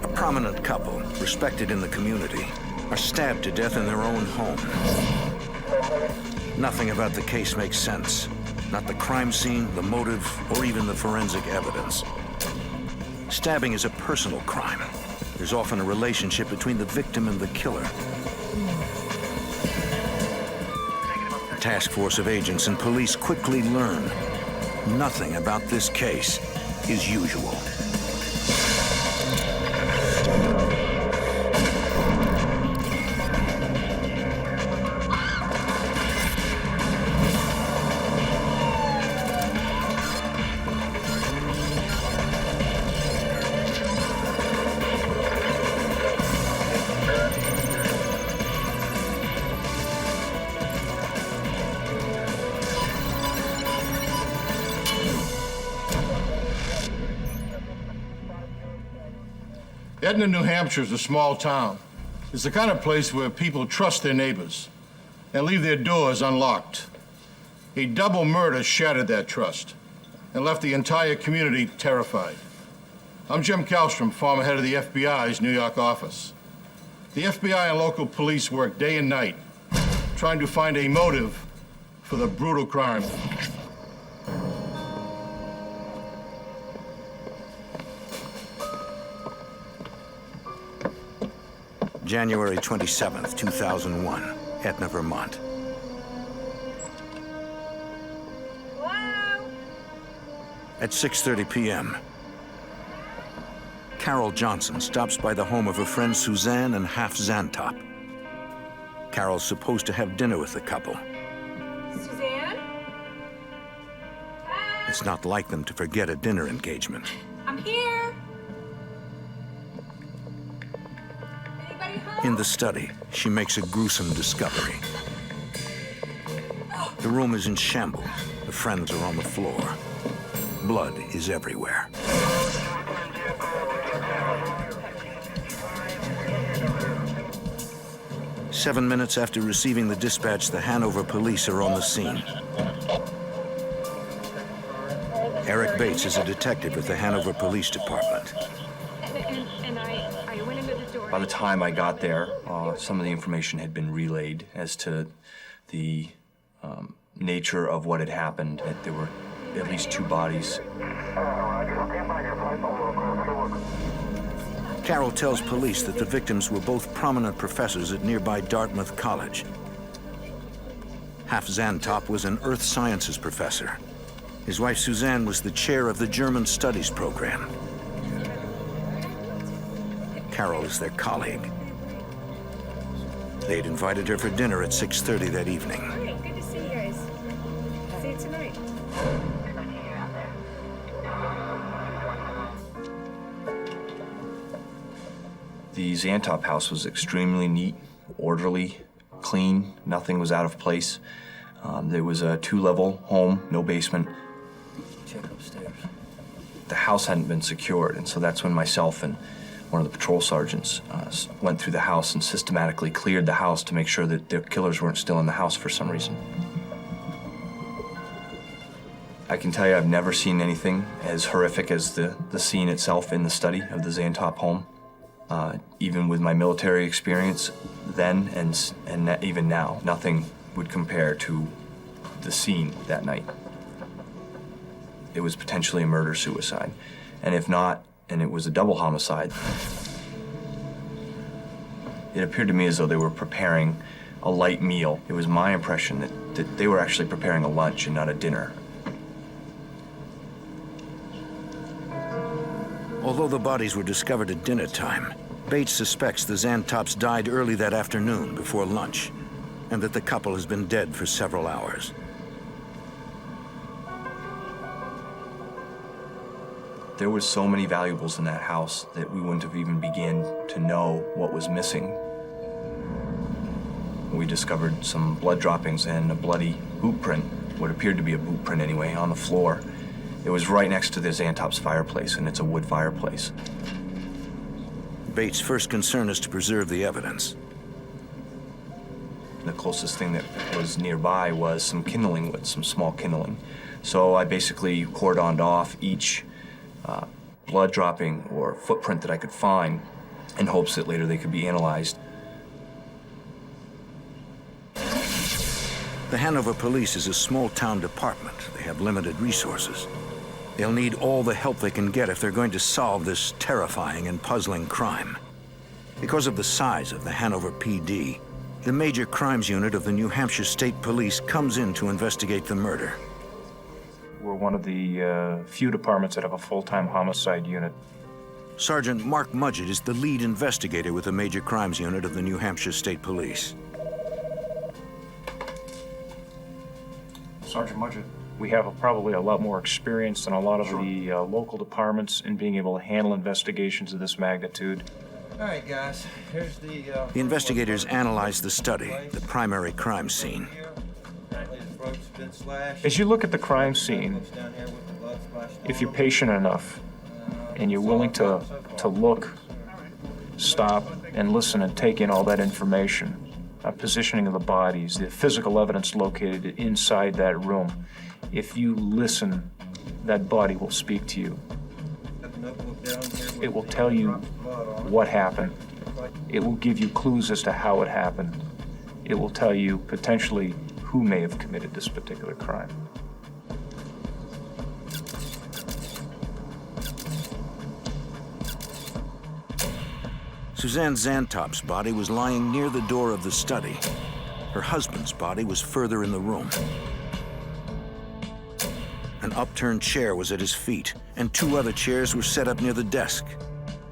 A prominent couple, respected in the community, are stabbed to death in their own home. Nothing about the case makes sense. Not the crime scene, the motive, or even the forensic evidence. Stabbing is a personal crime. There's often a relationship between the victim and the killer. A task force of agents and police quickly learn nothing about this case is usual. Etna, New Hampshire is a small town. It's the kind of place where people trust their neighbors and leave their doors unlocked. A double murder shattered that trust and left the entire community terrified. I'm Jim Kallstrom, former head of the FBI's New York office. The FBI and local police work day and night trying to find a motive for the brutal crime. January 27th, 2001, Etna, Vermont. Hello? At 6:30 p.m., Carol Johnson stops by the home of her friend Suzanne and Half Zantop. Carol's supposed to have dinner with the couple. Suzanne? It's not like them to forget a dinner engagement. I'm here. Anybody home? In the study, she makes a gruesome discovery. The room is in shambles. The friends are on the floor. Blood is everywhere. Seven minutes after receiving the dispatch, the Hanover police are on the scene. Eric Bates is a detective at the Hanover Police Department. And I went into the door. By the time I got there, some of the information had been relayed as to the nature of what had happened. That there were at least 2 bodies. Carol tells police that the victims were both prominent professors at nearby Dartmouth College. Half Zantop was an earth sciences professor. His wife Suzanne was the chair of the German Studies program. Carol is their colleague. They'd invited her for dinner at 6:30 that evening. All right, good to see you guys. See you tonight. The Zantop house was extremely neat, orderly, clean. Nothing was out of place. There was a 2-level home, no basement. Check upstairs. The house hadn't been secured, and so that's when myself and one of the patrol sergeants went through the house and systematically cleared the house to make sure that the killers weren't still in the house for some reason. I can tell you I've never seen anything as horrific as the scene itself in the study of the Zantop home. Even with my military experience then and even now, nothing would compare to the scene that night. It was potentially a murder-suicide. And if not, and it was a double homicide, it appeared to me as though they were preparing a light meal. It was my impression that they were actually preparing a lunch and not a dinner. Although the bodies were discovered at dinner time, Bates suspects the Zantops died early that afternoon before lunch, and that the couple has been dead for several hours. There was so many valuables in that house that we wouldn't have even begun to know what was missing. We discovered some blood droppings and a bloody boot print, what appeared to be a boot print anyway, on the floor. It was right next to the Zantop's fireplace, and it's a wood fireplace. Bates' first concern is to preserve the evidence. The closest thing that was nearby was some kindling wood, some small kindling. So I basically cordoned off each blood dropping or footprint that I could find in hopes that later they could be analyzed. The Hanover Police is a small-town department. They have limited resources. They'll need all the help they can get if they're going to solve this terrifying and puzzling crime. Because of the size of the Hanover PD, the Major Crimes Unit of the New Hampshire State Police comes in to investigate the murder. We're one of the few departments that have a full-time homicide unit. Sergeant Mark Mudgett is the lead investigator with the Major Crimes Unit of the New Hampshire State Police. Sergeant Mudgett, we have probably a lot more experience than a lot of the local departments in being able to handle investigations of this magnitude. All right, guys, here's the... The investigators analyze the study, the primary crime scene. As you look at the crime scene, if you're patient enough and you're willing to look stop and listen and take in all that information, positioning of the bodies, the physical evidence located inside that room. If you listen, that body will speak to you. It will tell you what happened. It will give you clues as to how it happened. It will tell you potentially who may have committed this particular crime. Suzanne Zantop's body was lying near the door of the study. Her husband's body was further in the room. An upturned chair was at his feet, and 2 other chairs were set up near the desk.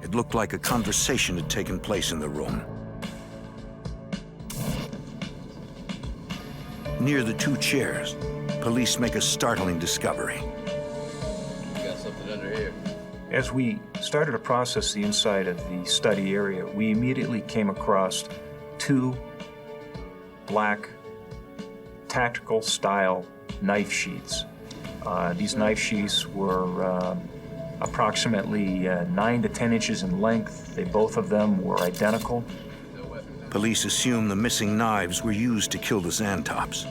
It looked like a conversation had taken place in the room. Near the 2 chairs, police make a startling discovery. We got something under here. As we started to process the inside of the study area, we immediately came across 2 black tactical-style knife sheaths. These knife sheaths were approximately 9 to 10 inches in length. Both of them were identical. Police assume the missing knives were used to kill the Zantops.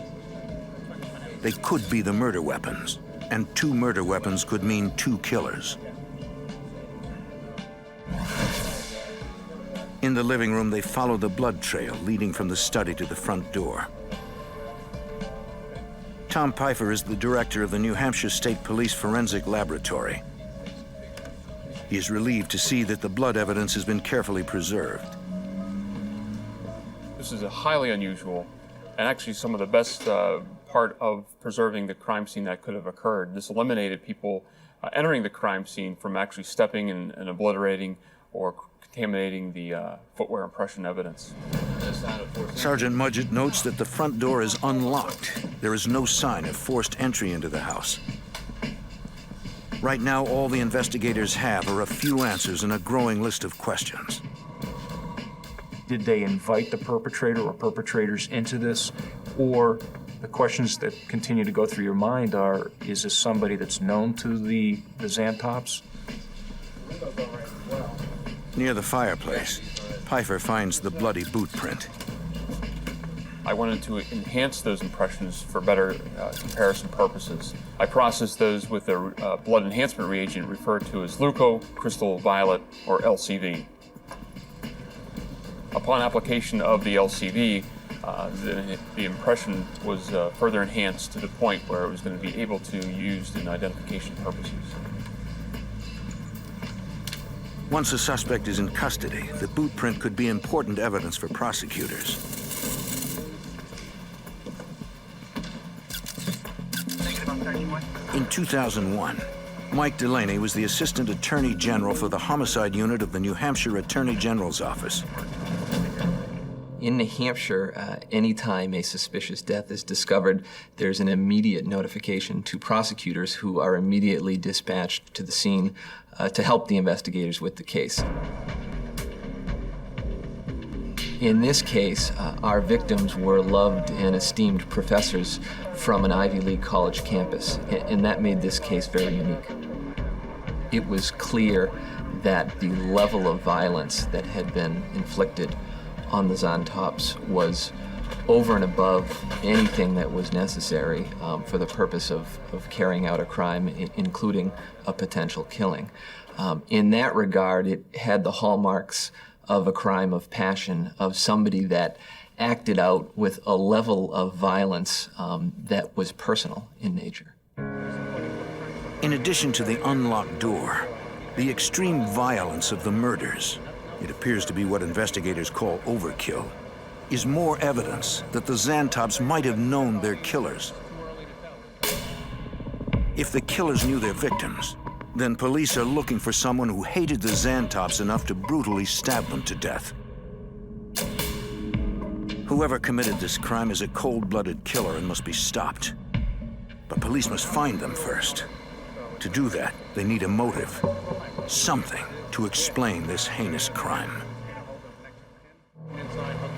They could be the murder weapons, and 2 murder weapons could mean 2 killers. In the living room, they follow the blood trail leading from the study to the front door. Tom Pfeiffer is the director of the New Hampshire State Police Forensic Laboratory. He is relieved to see that the blood evidence has been carefully preserved. This is a highly unusual and actually some of the best part of preserving the crime scene that could have occurred. This eliminated people entering the crime scene from actually stepping and obliterating or contaminating the footwear impression evidence. Sergeant Mudgett notes that the front door is unlocked. There is no sign of forced entry into the house. Right now, all the investigators have are a few answers and a growing list of questions. Did they invite the perpetrator or perpetrators into this? Or the questions that continue to go through your mind are, is this somebody that's known to the Zantops? Near the fireplace, Pfeiffer finds the bloody boot print. I wanted to enhance those impressions for better comparison purposes. I processed those with a blood enhancement reagent referred to as leucocrystal violet, or LCV. Upon application of the LCV, the impression was further enhanced to the point where it was going to be able to be used in identification purposes. Once a suspect is in custody, the boot print could be important evidence for prosecutors. In 2001, Mike Delaney was the Assistant Attorney General for the Homicide Unit of the New Hampshire Attorney General's Office. In New Hampshire, anytime a suspicious death is discovered, there's an immediate notification to prosecutors who are immediately dispatched to the scene to help the investigators with the case. In this case, our victims were loved and esteemed professors from an Ivy League college campus, and that made this case very unique. It was clear that the level of violence that had been inflicted on the Zantops was over and above anything that was necessary for the purpose of carrying out a crime, including a potential killing. In that regard, it had the hallmarks of a crime of passion, of somebody that acted out with a level of violence that was personal in nature. In addition to the unlocked door, the extreme violence of the murders, it appears to be what investigators call overkill, is more evidence that the Zantops might have known their killers. If the killers knew their victims, then police are looking for someone who hated the Zantops enough to brutally stab them to death. Whoever committed this crime is a cold-blooded killer and must be stopped. But police must find them first. To do that, they need a motive, something to explain this heinous crime.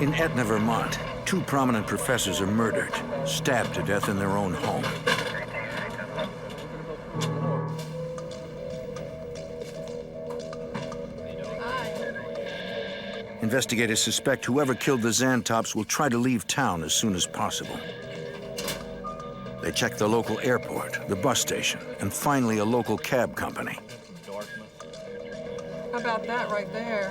In Etna, Vermont, 2 prominent professors are murdered, stabbed to death in their own home. Investigators suspect whoever killed the Zantops will try to leave town as soon as possible. They check the local airport, the bus station, and finally a local cab company. How about that right there?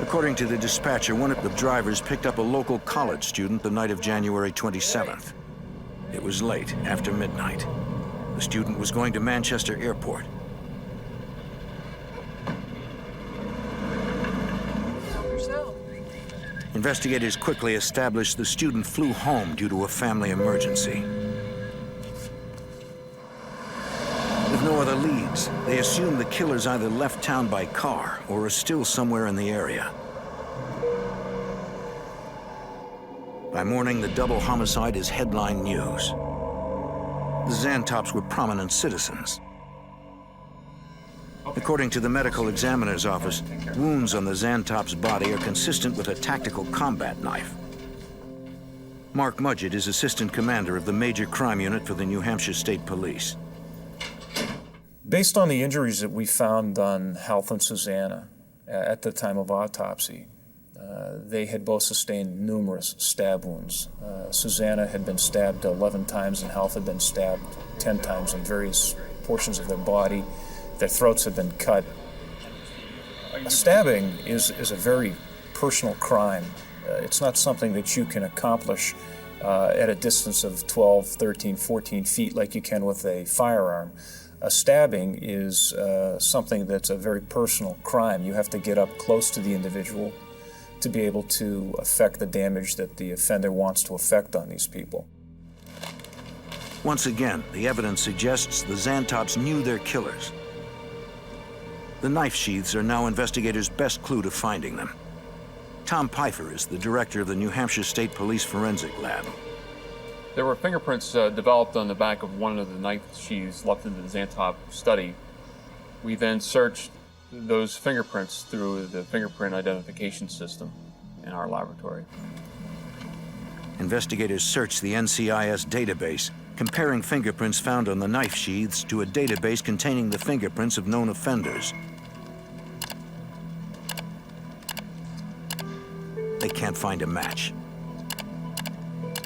According to the dispatcher, one of the drivers picked up a local college student the night of January 27th. It was late, after midnight. The student was going to Manchester Airport. Investigators quickly established the student flew home due to a family emergency. With no other leads, they assume the killers either left town by car or are still somewhere in the area. By morning, the double homicide is headline news. The Zantops were prominent citizens. According to the medical examiner's office, wounds on the Zantop's body are consistent with a tactical combat knife. Mark Mudgett is assistant commander of the Major Crime Unit for the New Hampshire State Police. Based on the injuries that we found on Health and Susanna at the time of autopsy, they had both sustained numerous stab wounds. Susanna had been stabbed 11 times and Health had been stabbed 10 times in various portions of their body. Their throats had been cut. Stabbing is a very personal crime. It's not something that you can accomplish at a distance of 12, 13, 14 feet like you can with a firearm. A stabbing is something that's a very personal crime. You have to get up close to the individual to be able to affect the damage that the offender wants to affect on these people. Once again, the evidence suggests the Zantops knew their killers. The knife sheaths are now investigators' best clue to finding them. Tom Pfeiffer is the director of the New Hampshire State Police Forensic Lab. There were fingerprints developed on the back of one of the knife sheaths left in the Zantop study. We then searched those fingerprints through the fingerprint identification system in our laboratory. Investigators searched the NCIS database, comparing fingerprints found on the knife sheaths to a database containing the fingerprints of known offenders. They can't find a match.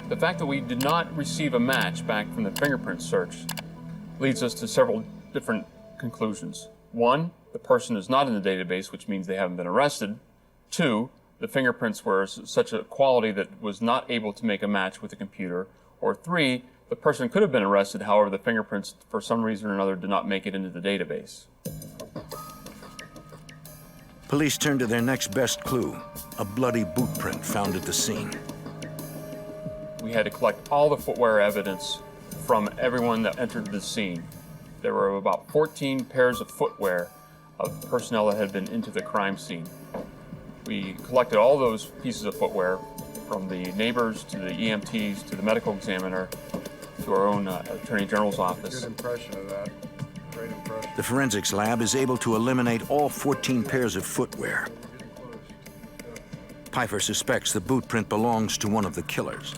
The fact that we did not receive a match back from the fingerprint search leads us to several different conclusions. One, the person is not in the database, which means they haven't been arrested. Two, the fingerprints were such a quality that was not able to make a match with the computer. Or three, the person could have been arrested, however, the fingerprints, for some reason or another, did not make it into the database. Police turned to their next best clue, a bloody boot print found at the scene. We had to collect all the footwear evidence from everyone that entered the scene. There were about 14 pairs of footwear of personnel that had been into the crime scene. We collected all those pieces of footwear from the neighbors to the EMTs to the medical examiner to our own Attorney General's office. Good impression of that. Great impression. The forensics lab is able to eliminate all 14 pairs of footwear. Pfeiffer suspects the boot print belongs to one of the killers.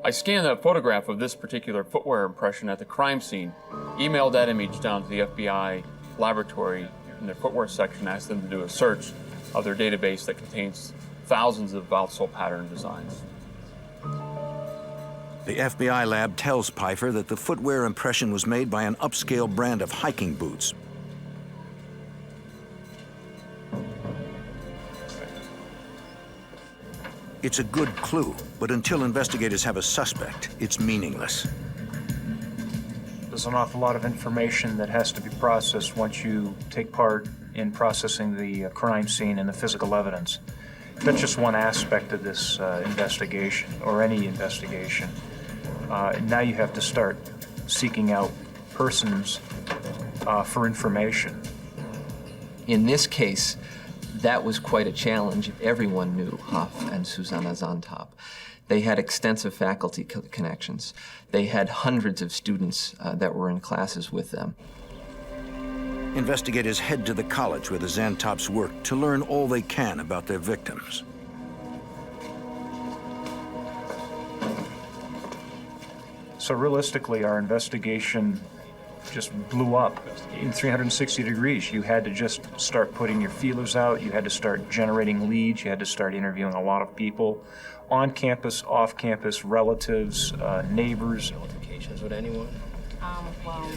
I scanned a photograph of this particular footwear impression at the crime scene, emailed that image down to the FBI laboratory in their footwear section, asked them to do a search of their database that contains thousands of outsole pattern designs. The FBI lab tells Pfeiffer that the footwear impression was made by an upscale brand of hiking boots. It's a good clue, but until investigators have a suspect, it's meaningless. There's an awful lot of information that has to be processed once you take part in processing the crime scene and the physical evidence. That's just one aspect of this investigation, or any investigation. Now you have to start seeking out persons for information. In this case, that was quite a challenge. Everyone knew Hoff and Susanna Zantop. They had extensive faculty connections. They had hundreds of students that were in classes with them. Investigators head to the college where the Zantops worked to learn all they can about their victims. So realistically, our investigation just blew up in 360 degrees. You had to just start putting your feelers out. You had to start generating leads. You had to start interviewing a lot of people on campus, off campus, relatives, neighbors. Altercations with anyone? Well,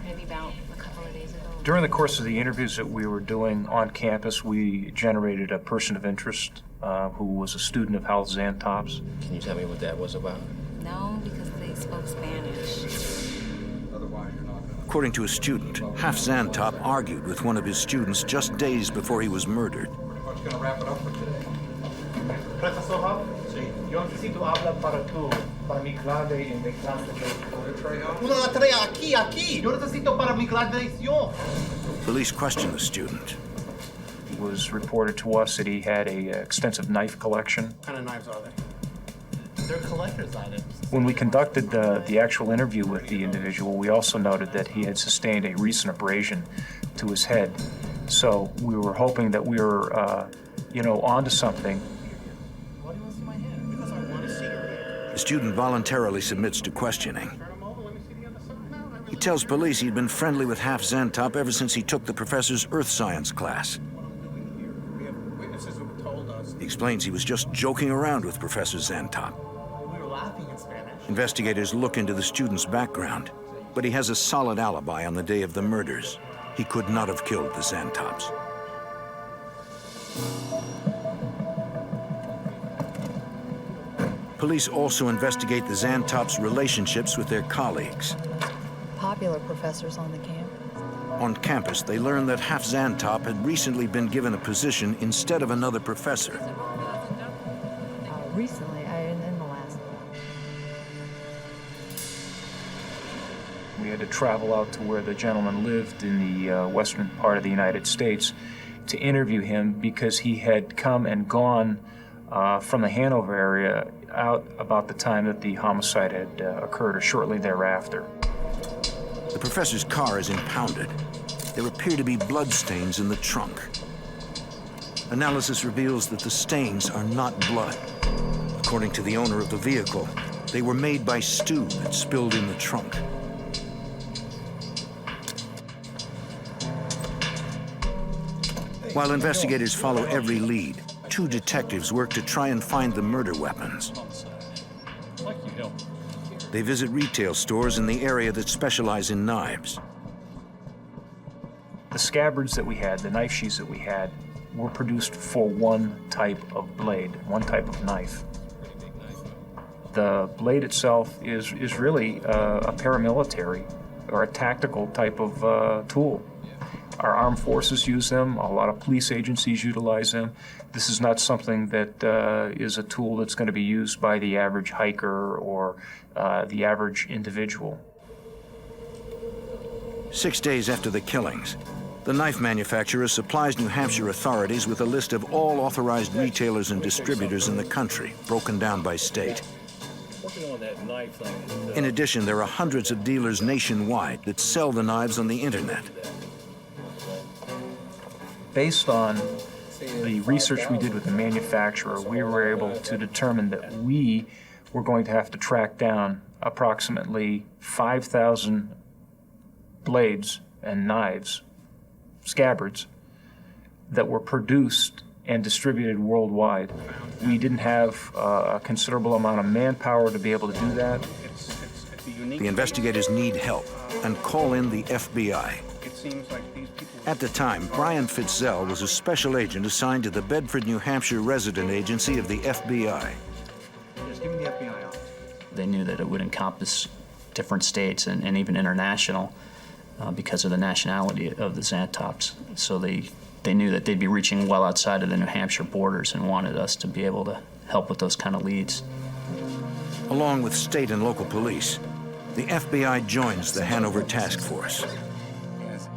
maybe about a couple of days ago. During the course of the interviews that we were doing on campus, we generated a person of interest who was a student of Hal Zantop's. Can you tell me what that was about? No, because they spoke Spanish. According to a student, Hal Zantop argued with one of his students just days before he was murdered. We're going to wrap it up for today. Professor Hub, yo necesito hablar para mi clave en la clase de... Una trae aquí. Yo necesito para mi graduación. Police questioned the student. It was reported to us that he had an extensive knife collection. What kind of knives are they? They're collector's items. When we conducted the actual interview with the individual, we also noted that he had sustained a recent abrasion to his head. So we were hoping that we were, onto something. Why do you want to see my hand? Because I want to see your hand. The student voluntarily submits to questioning. He tells police he'd been friendly with Hal Zantop ever since he took the professor's earth science class. He explains he was just joking around with Professor Zantop. We were laughing in Spanish. Investigators look into the student's background, but he has a solid alibi on the day of the murders. He could not have killed the Zantops. Police also investigate the Zantops' relationships with their colleagues. Popular professors on the campus. On campus, they learn that Hal Zantop had recently been given a position instead of another professor. Recently, in the last. We had to travel out to where the gentleman lived in the western part of the United States to interview him because he had come and gone from the Hanover area out about the time that the homicide had occurred or shortly thereafter. The professor's car is impounded. There appear to be bloodstains in the trunk. Analysis reveals that the stains are not blood. According to the owner of the vehicle, they were made by stew that spilled in the trunk. While investigators follow every lead, two detectives work to try and find the murder weapons. They visit retail stores in the area that specialize in knives. The scabbards that we had, the knife sheaths that we had, were produced for one type of blade, one type of knife. The blade itself is really a paramilitary or a tactical type of tool. Our armed forces use them. A lot of police agencies utilize them. This is not something that is a tool that's going to be used by the average hiker or the average individual. 6 days after the killings, the knife manufacturer supplies New Hampshire authorities with a list of all authorized retailers and distributors in the country, broken down by state. In addition, there are hundreds of dealers nationwide that sell the knives on the internet. Based on the research we did with the manufacturer, we were able to determine that we were going to have to track down approximately 5,000 blades and knives, scabbards, that were produced and distributed worldwide. We didn't have a considerable amount of manpower to be able to do that. The investigators need help and call in the FBI. At the time, Brian Fitzell was a special agent assigned to the Bedford, New Hampshire resident agency of the FBI. Just give me the FBI office. They knew that it would encompass different states and even international because of the nationality of the Zantops. So they knew that they'd be reaching well outside of the New Hampshire borders and wanted us to be able to help with those kind of leads. Along with state and local police, the FBI joins the Hanover Task Force.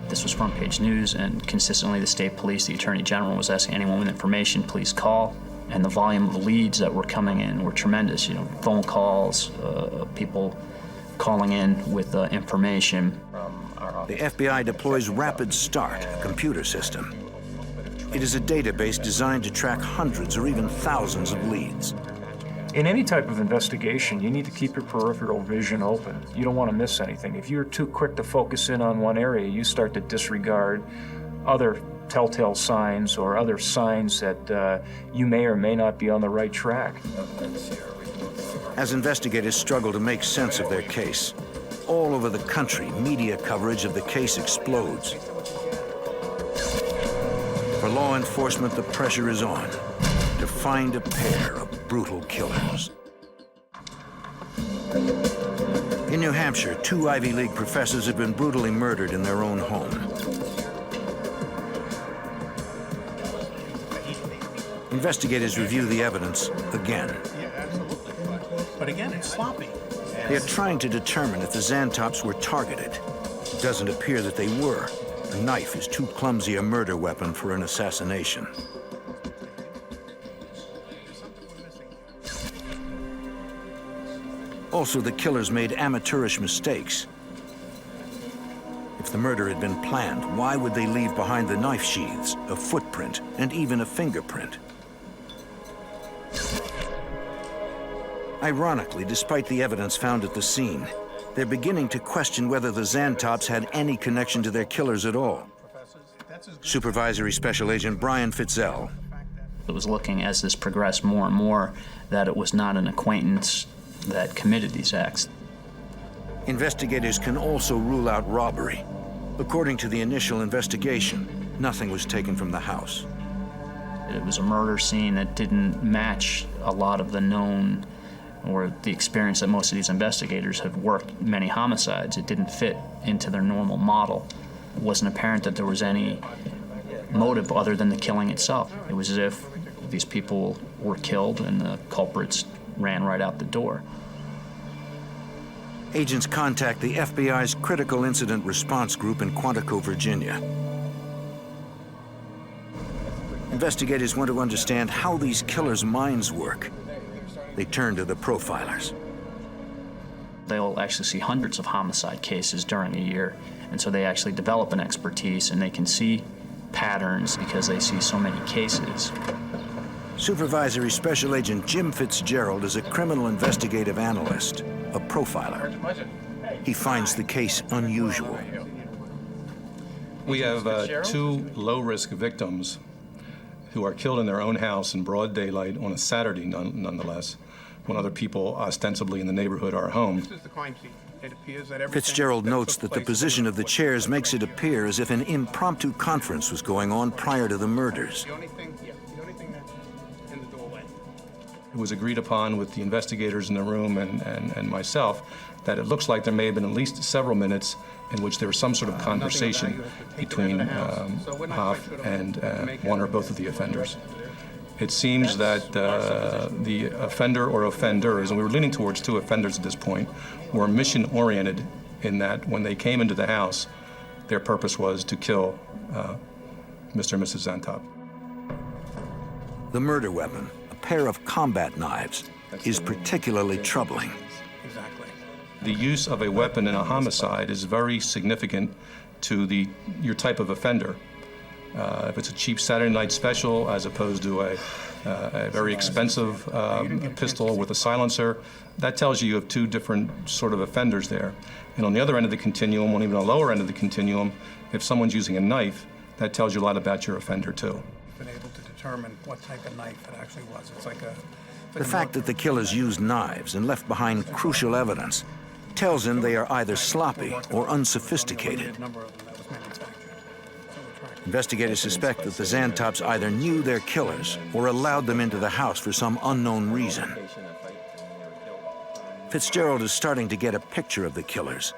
This was front page news, and consistently the state police, the attorney general, was asking anyone with information, please call. And the volume of the leads that were coming in were tremendous. You know, phone calls, people calling in with information. The FBI deploys Rapid Start, a computer system. It is a database designed to track hundreds or even thousands of leads. In any type of investigation, you need to keep your peripheral vision open. You don't want to miss anything. If you're too quick to focus in on one area, you start to disregard other telltale signs or other signs that you may or may not be on the right track. As investigators struggle to make sense of their case, all over the country, media coverage of the case explodes. For law enforcement, the pressure is on to find a pair of brutal killers. In New Hampshire, 2 Ivy League professors have been brutally murdered in their own home. Investigators review the evidence again. Yeah, absolutely. But again, it's sloppy. They're trying to determine if the Xantops were targeted. It doesn't appear that they were. A knife is too clumsy a murder weapon for an assassination. Also, the killers made amateurish mistakes. If the murder had been planned, why would they leave behind the knife sheaths, a footprint, and even a fingerprint? Ironically, despite the evidence found at the scene, they're beginning to question whether the Xantops had any connection to their killers at all. Supervisory Special Agent Brian Fitzel. It was looking, as this progressed more and more, that it was not an acquaintance that committed these acts. Investigators can also rule out robbery. According to the initial investigation, nothing was taken from the house. It was a murder scene that didn't match a lot of the known or the experience that most of these investigators have worked many homicides. It didn't fit into their normal model. It wasn't apparent that there was any motive other than the killing itself. It was as if these people were killed and the culprits ran right out the door. Agents contact the FBI's Critical Incident Response Group in Quantico, Virginia. Investigators want to understand how these killers' minds work. They turn to the profilers. They'll actually see hundreds of homicide cases during a year, and so they actually develop an expertise and they can see patterns because they see so many cases. Supervisory Special Agent Jim Fitzgerald is a criminal investigative analyst, a profiler. He finds the case unusual. We have 2 low-risk victims who are killed in their own house in broad daylight on a Saturday, nonetheless, when other people ostensibly in the neighborhood are home. This is the crime scene. It appears that Fitzgerald notes that the position of the chairs makes it appear as if an impromptu conference was going on prior to the murders. The only thing that's in the doorway. It was agreed upon with the investigators in the room and myself that it looks like there may have been at least several minutes in which there was some sort of conversation between Hoff and one or both of the offenders. It seems that the offender or offenders, and we were leaning towards 2 offenders at this point, were mission-oriented in that when they came into the house, their purpose was to kill Mr. and Mrs. Xantop. The murder weapon, a pair of combat knives, is particularly troubling. Exactly. The use of a weapon in a homicide is very significant to your type of offender. If it's a cheap Saturday night special as opposed to a very expensive pistol with a silencer, that tells you have 2 different sort of offenders there. And on the other end of the continuum, on even a lower end of the continuum, if someone's using a knife, that tells you a lot about your offender too. Been able to determine what type of knife it actually was. It's like a... The fact that the killers used knives and left behind crucial evidence tells him they are either sloppy or unsophisticated. Investigators suspect that the Xantops either knew their killers or allowed them into the house for some unknown reason. Fitzgerald is starting to get a picture of the killers,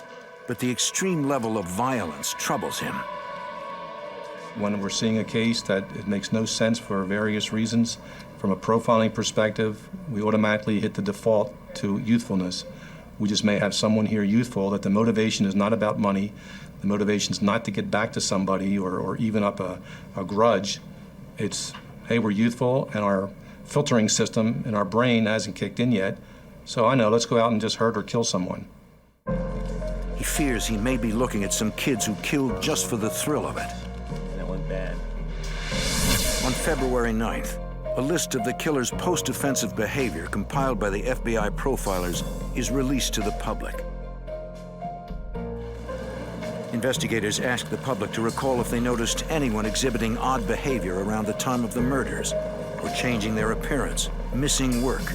but the extreme level of violence troubles him. When we're seeing a case that it makes no sense for various reasons, from a profiling perspective, we automatically hit the default to youthfulness. We just may have someone here youthful, that the motivation is not about money, the motivation is not to get back to somebody or even up a grudge. It's, hey, we're youthful and our filtering system in our brain hasn't kicked in yet, so I know, let's go out and just hurt or kill someone. He fears he may be looking at some kids who killed just for the thrill of it. That went bad. On February 9th, a list of the killer's post-offensive behavior compiled by the FBI profilers is released to the public. Investigators ask the public to recall if they noticed anyone exhibiting odd behavior around the time of the murders, or changing their appearance, missing work,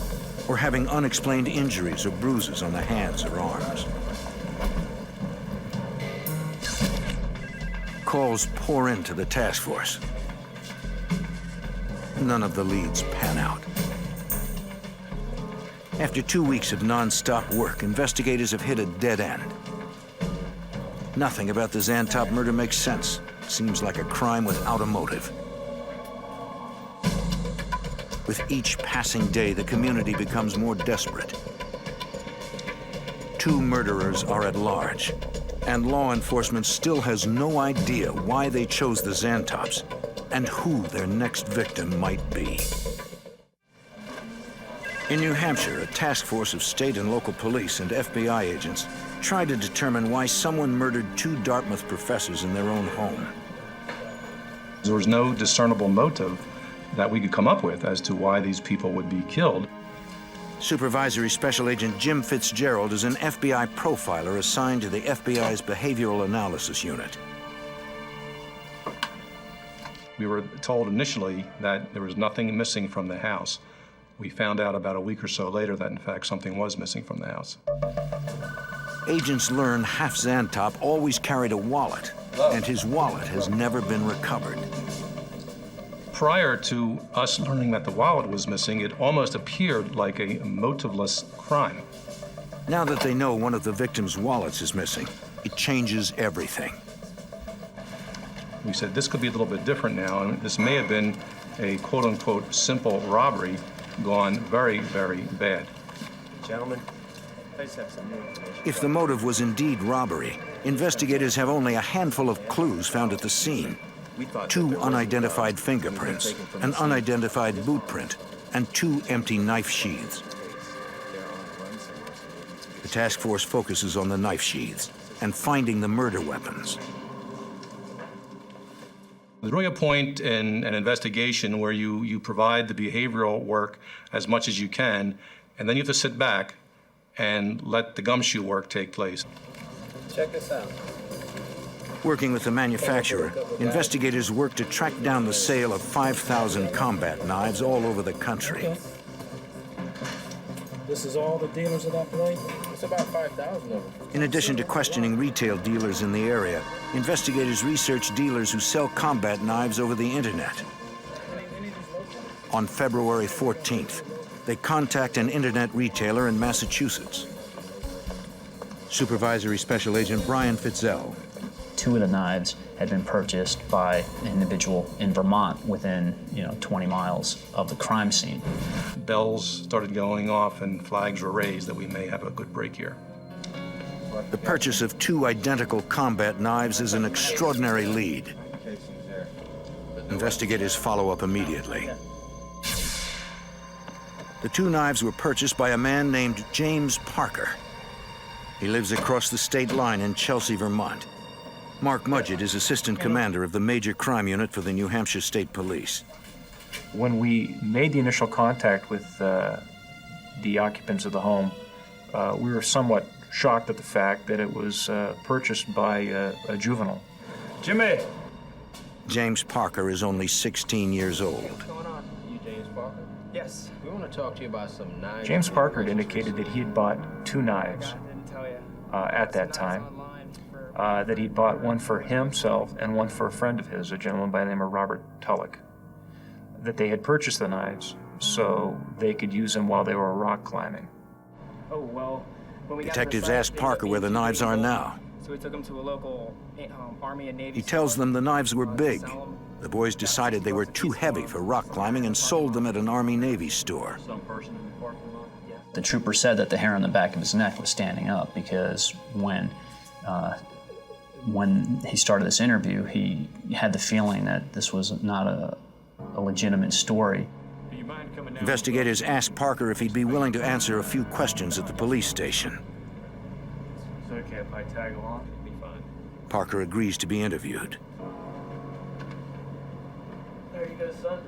or having unexplained injuries or bruises on the hands or arms. Calls pour into the task force. None of the leads pan out. After 2 weeks of non-stop work, investigators have hit a dead end. Nothing about the Zantop murder makes sense. Seems like a crime without a motive. With each passing day, the community becomes more desperate. 2 murderers are at large, and law enforcement still has no idea why they chose the Zantops and who their next victim might be. In New Hampshire, a task force of state and local police and FBI agents tried to determine why someone murdered 2 Dartmouth professors in their own home. There was no discernible motive that we could come up with as to why these people would be killed. Supervisory Special Agent Jim Fitzgerald is an FBI profiler assigned to the FBI's Behavioral Analysis Unit. We were told initially that there was nothing missing from the house. We found out about a week or so later that, in fact, something was missing from the house. Agents learn Half Zantop always carried a wallet, and his wallet has never been recovered. Prior to us learning that the wallet was missing, it almost appeared like a motiveless crime. Now that they know one of the victims' wallets is missing, it changes everything. We said this could be a little bit different now, and this may have been a quote-unquote simple robbery gone very, very bad. Gentlemen, I just have some new information. If the motive was indeed robbery, investigators have only a handful of clues found at the scene. 2 unidentified fingerprints, an unidentified boot print, and 2 empty knife sheaths. The task force focuses on the knife sheaths and finding the murder weapons. There's really a point in an investigation where you provide the behavioral work as much as you can, and then you have to sit back and let the gumshoe work take place. Check this out. Working with the manufacturer, investigators work to track down the sale of 5,000 combat knives all over the country. Okay. This is all the dealers of that blade? It's about 5,000 of them. In addition to questioning retail dealers in the area, investigators research dealers who sell combat knives over the internet. On February 14th, they contact an internet retailer in Massachusetts. Supervisory Special Agent Brian Fitzel. 2 of the knives had been purchased by an individual in Vermont within, 20 miles of the crime scene. Bells started going off and flags were raised that we may have a good break here. The purchase of 2 identical combat knives is an extraordinary lead. Investigators follow up immediately. The 2 knives were purchased by a man named James Parker. He lives across the state line in Chelsea, Vermont. Mark Mudgett is assistant commander of the Major Crime Unit for the New Hampshire State Police. When we made the initial contact with the occupants of the home, we were somewhat shocked at the fact that it was purchased by a juvenile. Jimmy! James Parker is only 16 years old. What's going on? You James Parker? Yes. We want to talk to you about some knives. James Parker had indicated that he had bought 2 knives at that time. That he'd bought one for himself and one for a friend of his, a gentleman by the name of Robert Tulloch. That they had purchased the knives so they could use them while they were rock climbing. Oh, well, when we Detectives asked Parker where the knives are now. So we took them to a local Army and Navy. He tells them the knives were big. The boys decided they were too heavy for rock climbing and sold them at an Army-Navy store. The trooper said that the hair on the back of his neck was standing up because when he started this interview, he had the feeling that this was not a legitimate story. Investigators asked Parker if he'd be willing to answer a few questions at the police station. It's okay if I tag along? It'd be fine. Parker agrees to be interviewed. There you go, son.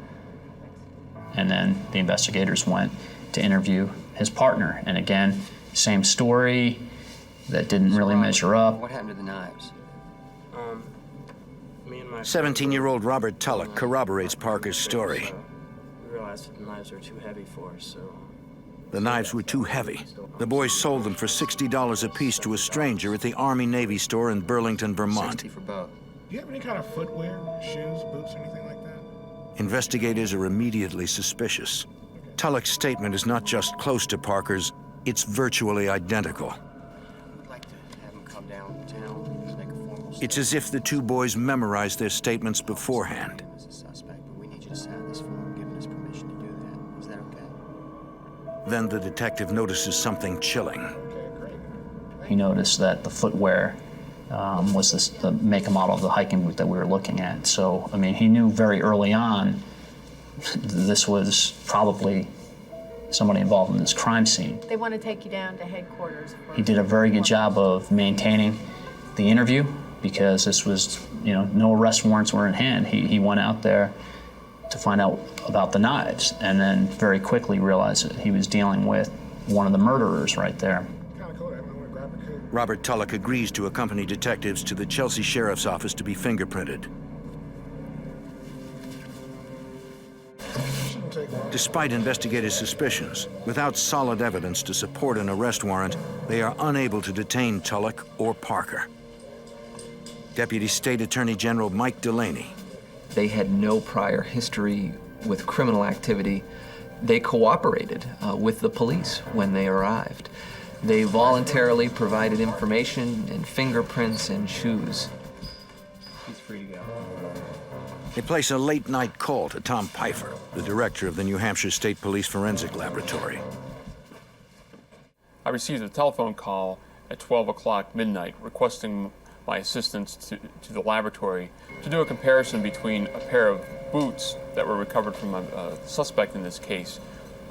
And then the investigators went to interview his partner. And again, same story, that didn't really measure up. What happened to the knives? Me and my 17-year-old Robert Tulloch corroborates Parker's story. We realized that the knives were too heavy for us, so The knives were too heavy. The boys sold them for $60 apiece to a stranger at the Army-Navy store in Burlington, Vermont. 60 for both. Do you have any kind of footwear, shoes, boots, anything like that? Investigators are immediately suspicious. Tulloch's statement is not just close to Parker's, it's virtually identical. I'd like to have him come downtown and make a formal It's as if the two boys memorized their statements beforehand. statement as a suspect, but we need you to sign this form giving us permission to do that. Is that okay? Then the detective notices something chilling. He noticed that the footwear was the make and model of the hiking boot that we were looking at. So, I mean, he knew very early on this was probably somebody involved in this crime scene. They want to take you down to headquarters. He did a very good job of maintaining the interview because this was, no arrest warrants were in hand. He went out there to find out about the knives and then very quickly realized that he was dealing with one of the murderers right there. Robert Tulloch agrees to accompany detectives to the Chelsea Sheriff's Office to be fingerprinted. Despite investigators' suspicions, without solid evidence to support an arrest warrant, they are unable to detain Tulloch or Parker. Deputy State Attorney General Mike Delaney. They had no prior history with criminal activity. They cooperated with the police when they arrived. They voluntarily provided information and fingerprints and shoes. He's free to go. They place a late-night call to Tom Pfeiffer, the director of the New Hampshire State Police Forensic Laboratory. I received a telephone call at 12 o'clock midnight requesting my assistance to the laboratory to do a comparison between a pair of boots that were recovered from a suspect in this case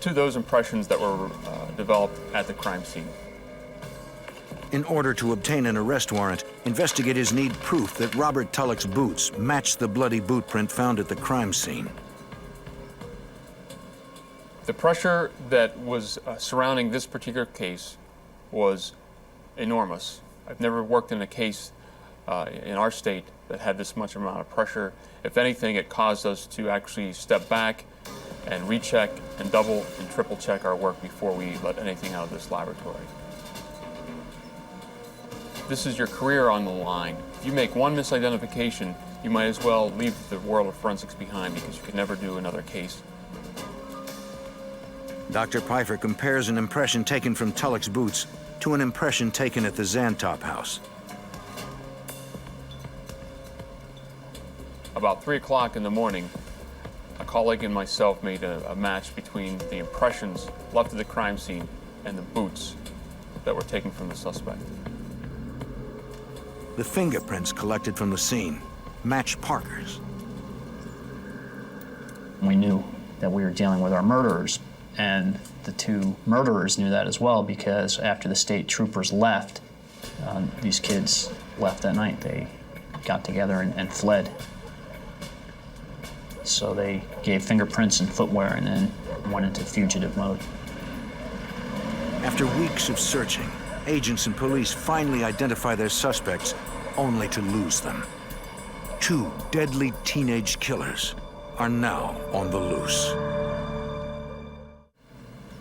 to those impressions that were developed at the crime scene. In order to obtain an arrest warrant, investigators need proof that Robert Tulloch's boots matched the bloody boot print found at the crime scene. The pressure that was surrounding this particular case was enormous. I've never worked in a case in our state that had this much amount of pressure. If anything, it caused us to actually step back and recheck and double and triple check our work before we let anything out of this laboratory. This is your career on the line. If you make one misidentification, you might as well leave the world of forensics behind because you could never do another case. Dr. Pfeiffer compares an impression taken from Tulloch's boots to an impression taken at the Zantop house. About 3 o'clock in the morning, a colleague and myself made a match between the impressions left at the crime scene and the boots that were taken from the suspect. The fingerprints collected from the scene match Parker's. We knew that we were dealing with our murderers, and the two murderers knew that as well because after the state troopers left, these kids left that night. They got together and fled. So they gave fingerprints and footwear and then went into fugitive mode. After weeks of searching, agents and police finally identify their suspects, only to lose them. Two deadly teenage killers are now on the loose.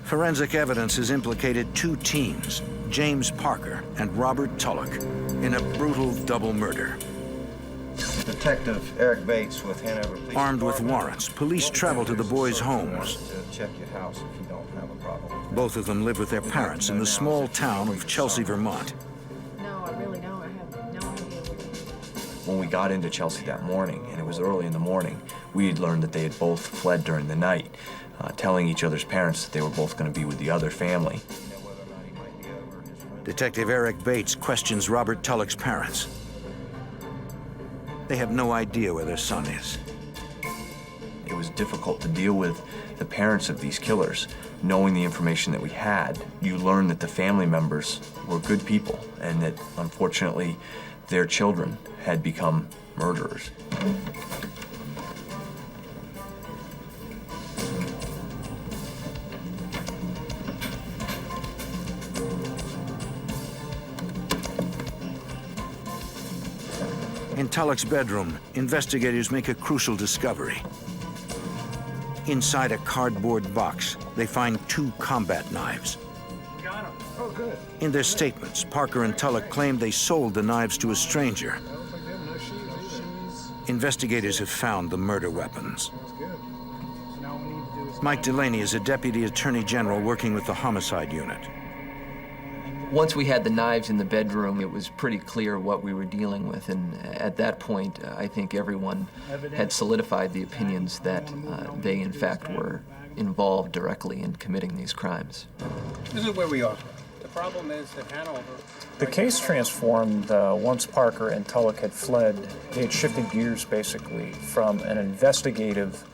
Forensic evidence has implicated two teens, James Parker and Robert Tulloch, in a brutal double murder. Detective Eric Bates with Hanover Police Armed with Department. warrants, police travel to the boys' homes. To check your house if you don't have a problem. Both of them live with their parents in the small town of Chelsea, Vermont. No, I really don't. I have no idea. When we got into Chelsea that morning, and it was early in the morning, we had learned that they had both fled during the night, telling each other's parents that they were both going to be with the other family. Detective Eric Bates questions Robert Tulloch's parents. They have no idea where their son is. It was difficult to deal with the parents of these killers. Knowing the information that we had, you learned that the family members were good people and that, unfortunately, their children had become murderers. In Tulloch's bedroom, investigators make a crucial discovery. Inside a cardboard box, they find 2 combat knives. Got him. Oh, good. In their statements, Parker and Tulloch claimed they sold the knives to a stranger. Investigators have found the murder weapons. Mike Delaney is a deputy attorney general working with the homicide unit. Once we had the knives in the bedroom, it was pretty clear what we were dealing with, and at that point, I think everyone had solidified the opinions that they, in fact, were involved directly in committing these crimes. This is where we are. The problem is that Hanover... The case transformed once Parker and Tulloch had fled. They had shifted gears, basically, from an investigative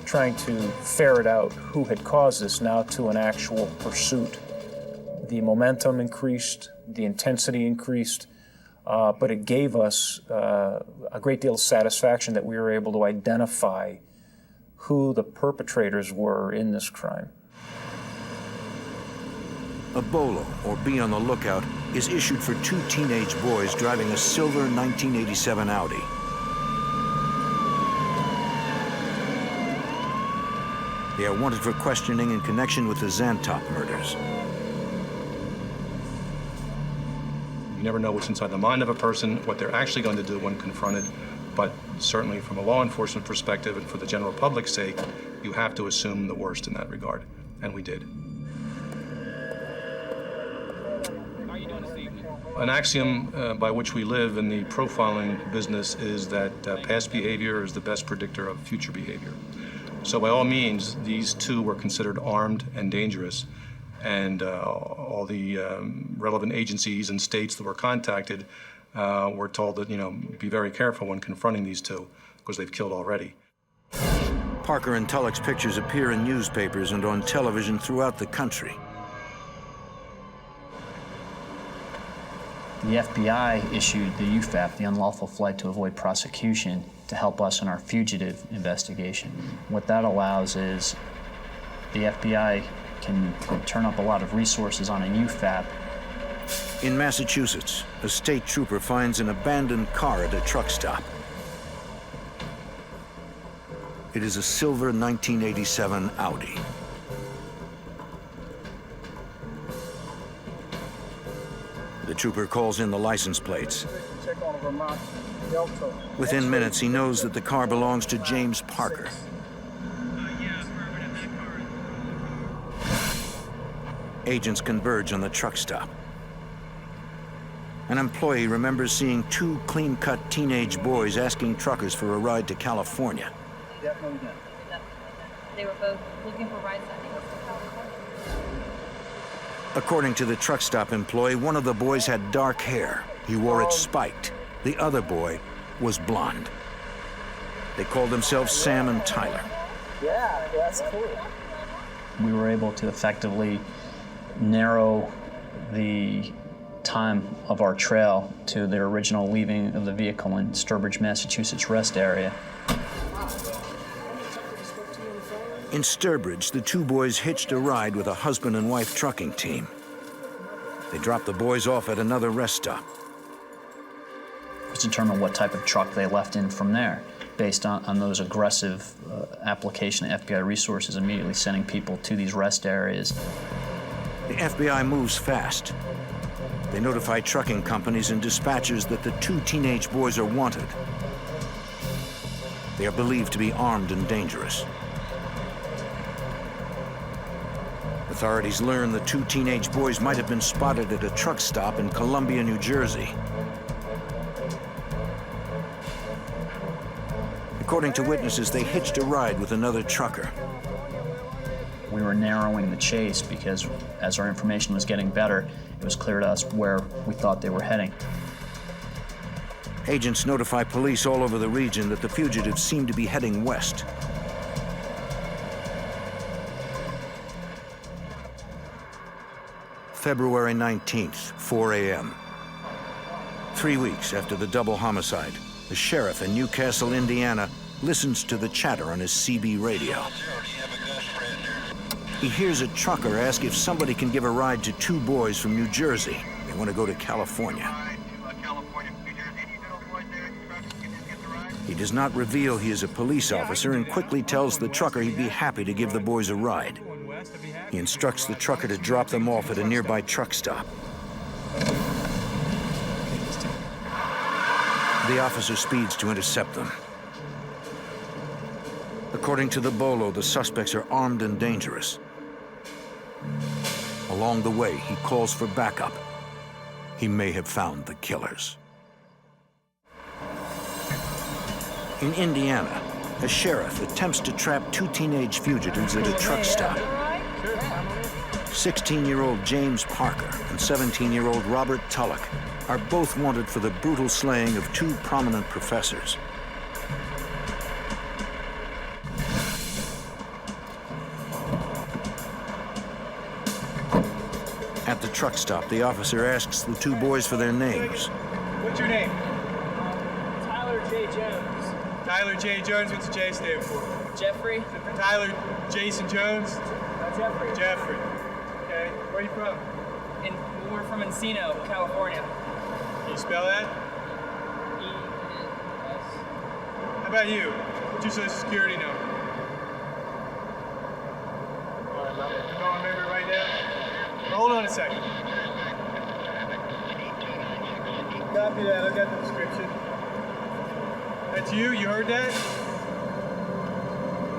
trying to ferret out who had caused this now to an actual pursuit. The momentum increased, the intensity increased, but it gave us a great deal of satisfaction that we were able to identify who the perpetrators were in this crime. A bolo, or be on the lookout, is issued for 2 teenage boys driving a silver 1987 Audi. They are wanted for questioning in connection with the Zantop murders. You never know what's inside the mind of a person, what they're actually going to do when confronted, but certainly from a law enforcement perspective and for the general public's sake, you have to assume the worst in that regard, and we did. An axiom by which we live in the profiling business is that past behavior is the best predictor of future behavior. So by all means, these 2 were considered armed and dangerous, and all the relevant agencies and states that were contacted were told that, be very careful when confronting these 2, because they've killed already. Parker and Tulloch's pictures appear in newspapers and on television throughout the country. The FBI issued the UFAP, the unlawful flight to avoid prosecution, to help us in our fugitive investigation. What that allows is the FBI can turn up a lot of resources on a UFAP. In Massachusetts, a state trooper finds an abandoned car at a truck stop. It is a silver 1987 Audi. The trooper calls in the license plates. Within minutes, he knows that the car belongs to James Parker. Agents converge on the truck stop. An employee remembers seeing 2 clean-cut teenage boys asking truckers for a ride to California. They were both looking for rides, I think. According to the truck stop employee, one of the boys had dark hair. He wore it spiked. The other boy was blonde. They called themselves Sam and Tyler. Yeah, that's cool. We were able to effectively narrow the time of our trail to their original leaving of the vehicle in Sturbridge, Massachusetts rest area. In Sturbridge, the 2 boys hitched a ride with a husband and wife trucking team. They dropped the boys off at another rest stop. Let's determine what type of truck they left in from there, based on those aggressive application of FBI resources, immediately sending people to these rest areas. The FBI moves fast. They notify trucking companies and dispatchers that the 2 teenage boys are wanted. They are believed to be armed and dangerous. Authorities learn the 2 teenage boys might have been spotted at a truck stop in Columbia, New Jersey. According to witnesses, they hitched a ride with another trucker. We were narrowing the chase because as our information was getting better, it was clear to us where we thought they were heading. Agents notify police all over the region that the fugitives seem to be heading west. February 19th, 4 a.m. 3 weeks after the double homicide, the sheriff in Newcastle, Indiana, listens to the chatter on his CB radio. He hears a trucker ask if somebody can give a ride to 2 boys from New Jersey. They want to go to California. He does not reveal he is a police officer and quickly tells the trucker he'd be happy to give the boys a ride. He instructs the trucker to drop them off at a nearby truck stop. The officer speeds to intercept them. According to the bolo, the suspects are armed and dangerous. Along the way, he calls for backup. He may have found the killers. In Indiana, a sheriff attempts to trap two teenage fugitives at a truck stop. 16-year-old James Parker and 17-year-old Robert Tulloch are both wanted for the brutal slaying of two prominent professors. At the truck stop, the officer asks the two boys for their names. What's your name? Tyler J. Jones. Tyler J. Jones. What's the J stand for? Jeffrey. Tyler Jason Jones. Jeffrey. Jeffrey. Okay. Where are you from? We're from Encino, California. Can you spell that? E-N-S. How about you? What's your social security number? All right, you don't remember it right now? Well, hold on a second. Copy that. I got the description. That's you? You heard that?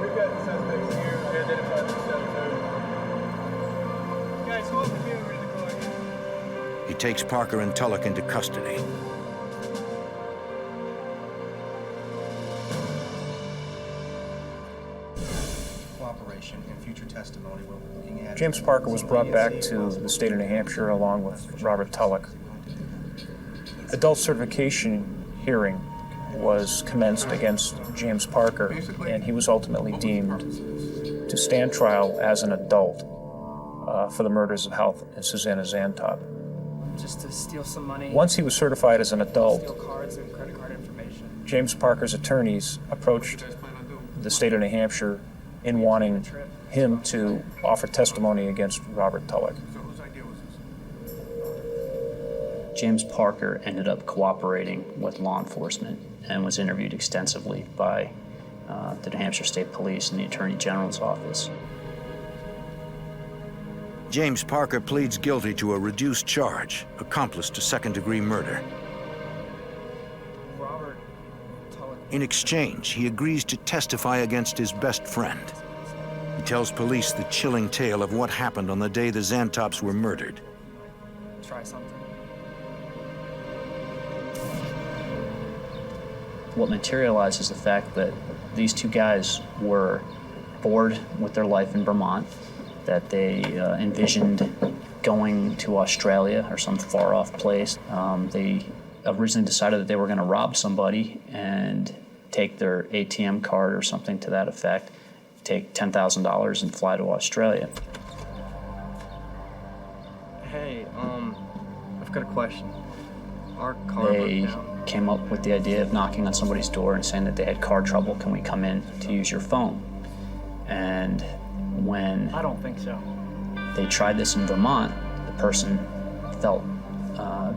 We've got the suspects here. We identified themselves there. Guys, hold the camera in the car. He takes Parker and Tulloch into custody. Cooperation and future testimony we're looking at. James Parker was brought back to the state of New Hampshire along with Robert Tulloch. Adult certification hearing was commenced against James Parker, and he was ultimately deemed to stand trial as an adult for the murders of Hal and Susanna Zantop. Just to steal some money. Once he was certified as an adult, Steal cards and credit card information. James Parker's attorneys approached the state of New Hampshire in wanting him to offer testimony against Robert Tulloch. James Parker ended up cooperating with law enforcement and was interviewed extensively by the New Hampshire State Police and the Attorney General's office. James Parker pleads guilty to a reduced charge, accomplice to second-degree murder. Robert Tulloch. In exchange, he agrees to testify against his best friend. He tells police the chilling tale of what happened on the day the Zantops were murdered. Try something. What materialized is the fact that these two guys were bored with their life in Vermont, that they envisioned going to Australia or some far-off place. They originally decided that they were going to rob somebody and take their ATM card or something to that effect, take $10,000 and fly to Australia. Hey, I've got a question. Our car They broke down. came up with the idea of knocking on somebody's door and saying that they had car trouble, can we come in to use your phone? And when I don't think so. they tried this in Vermont, the person felt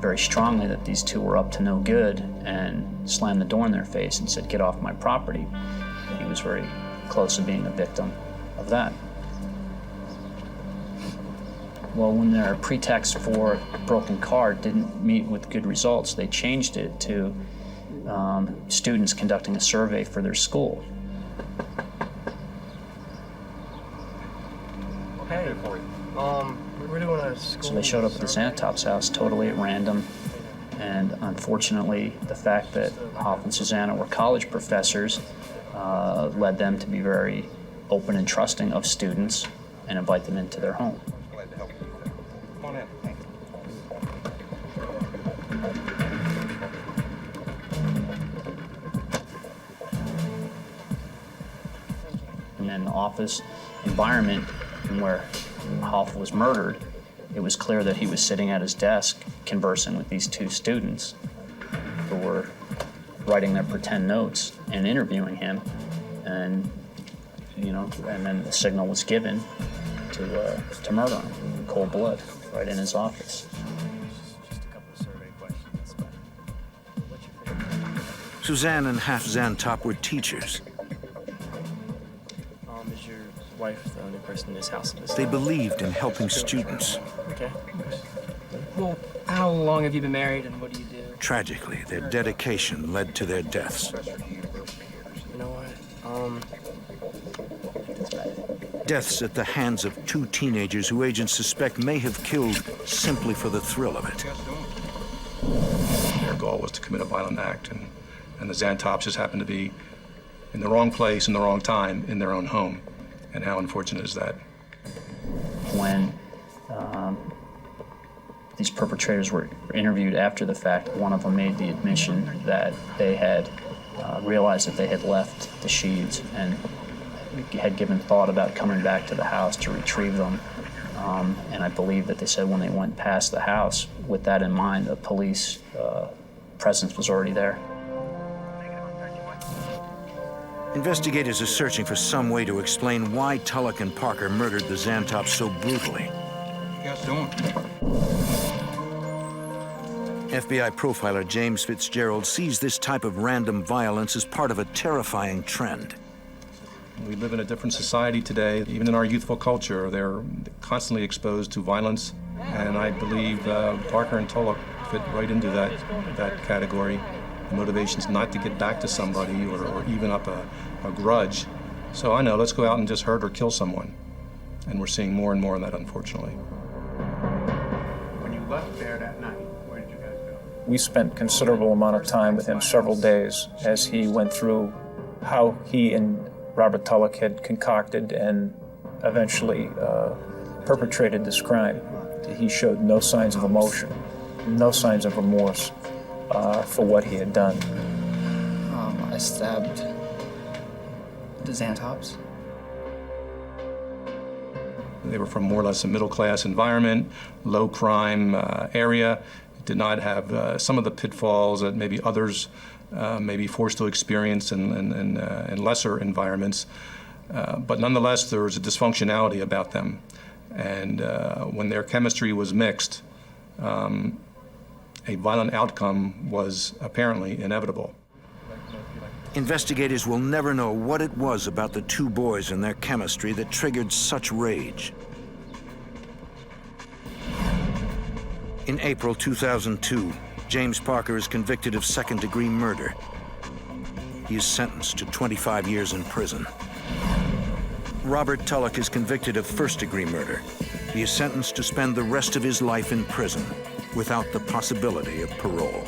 very strongly that these two were up to no good and slammed the door in their face and said, get off my property. He was very close to being a victim of that. Well, when their pretext for broken car didn't meet with good results, they changed it to students conducting a survey for their school. Hey, we're doing a school. So they showed up at the Zantops' house totally at random, and unfortunately, the fact that Hoff and Susanna were college professors led them to be very open and trusting of students and invite them into their home. Come on in. And in the office environment where Hoff was murdered, it was clear that he was sitting at his desk conversing with these two students who were writing their pretend notes and interviewing him, and and then the signal was given to murder him in cold blood right in his office. Just a couple of survey questions. What's your favorite? Suzanne and Half Zantop were teachers. Is your wife the only person in this house? They believed in helping students. Okay. Well, how long have you been married and what do you do? Tragically, their dedication led to their deaths. You know what? That's bad. Deaths at the hands of two teenagers who agents suspect may have killed simply for the thrill of it. Their goal was to commit a violent act, and the Zantops just happened to be in the wrong place in the wrong time in their own home. And how unfortunate is that? When these perpetrators were interviewed after the fact, one of them made the admission that they had realized that they had left the Sheeds and had given thought about coming back to the house to retrieve them. And I believe that they said when they went past the house, with that in mind, the police presence was already there. Investigators are searching for some way to explain why Tulloch and Parker murdered the Zantops so brutally. FBI profiler James Fitzgerald sees this type of random violence as part of a terrifying trend. We live in a different society today. Even in our youthful culture, they're constantly exposed to violence. And I believe Parker and Tulloch fit right into that category. The motivation's not to get back to somebody or even up a grudge. So I know, let's go out and just hurt or kill someone. And we're seeing more and more of that, unfortunately. When you left there that night, where did you guys go? We spent considerable amount of time with him, several days, as he went through how he and Robert Tulloch had concocted and eventually perpetrated this crime. He showed no signs of emotion, no signs of remorse for what he had done. I stabbed the Zantops. They were from more or less a middle-class environment, low crime area. Did not have some of the pitfalls that maybe others may be forced to experience in lesser environments. But nonetheless, there was a dysfunctionality about them. And when their chemistry was mixed, a violent outcome was apparently inevitable. Investigators will never know what it was about the two boys and their chemistry that triggered such rage. In April 2002, James Parker is convicted of second-degree murder. He is sentenced to 25 years in prison. Robert Tulloch is convicted of first-degree murder. He is sentenced to spend the rest of his life in prison without the possibility of parole.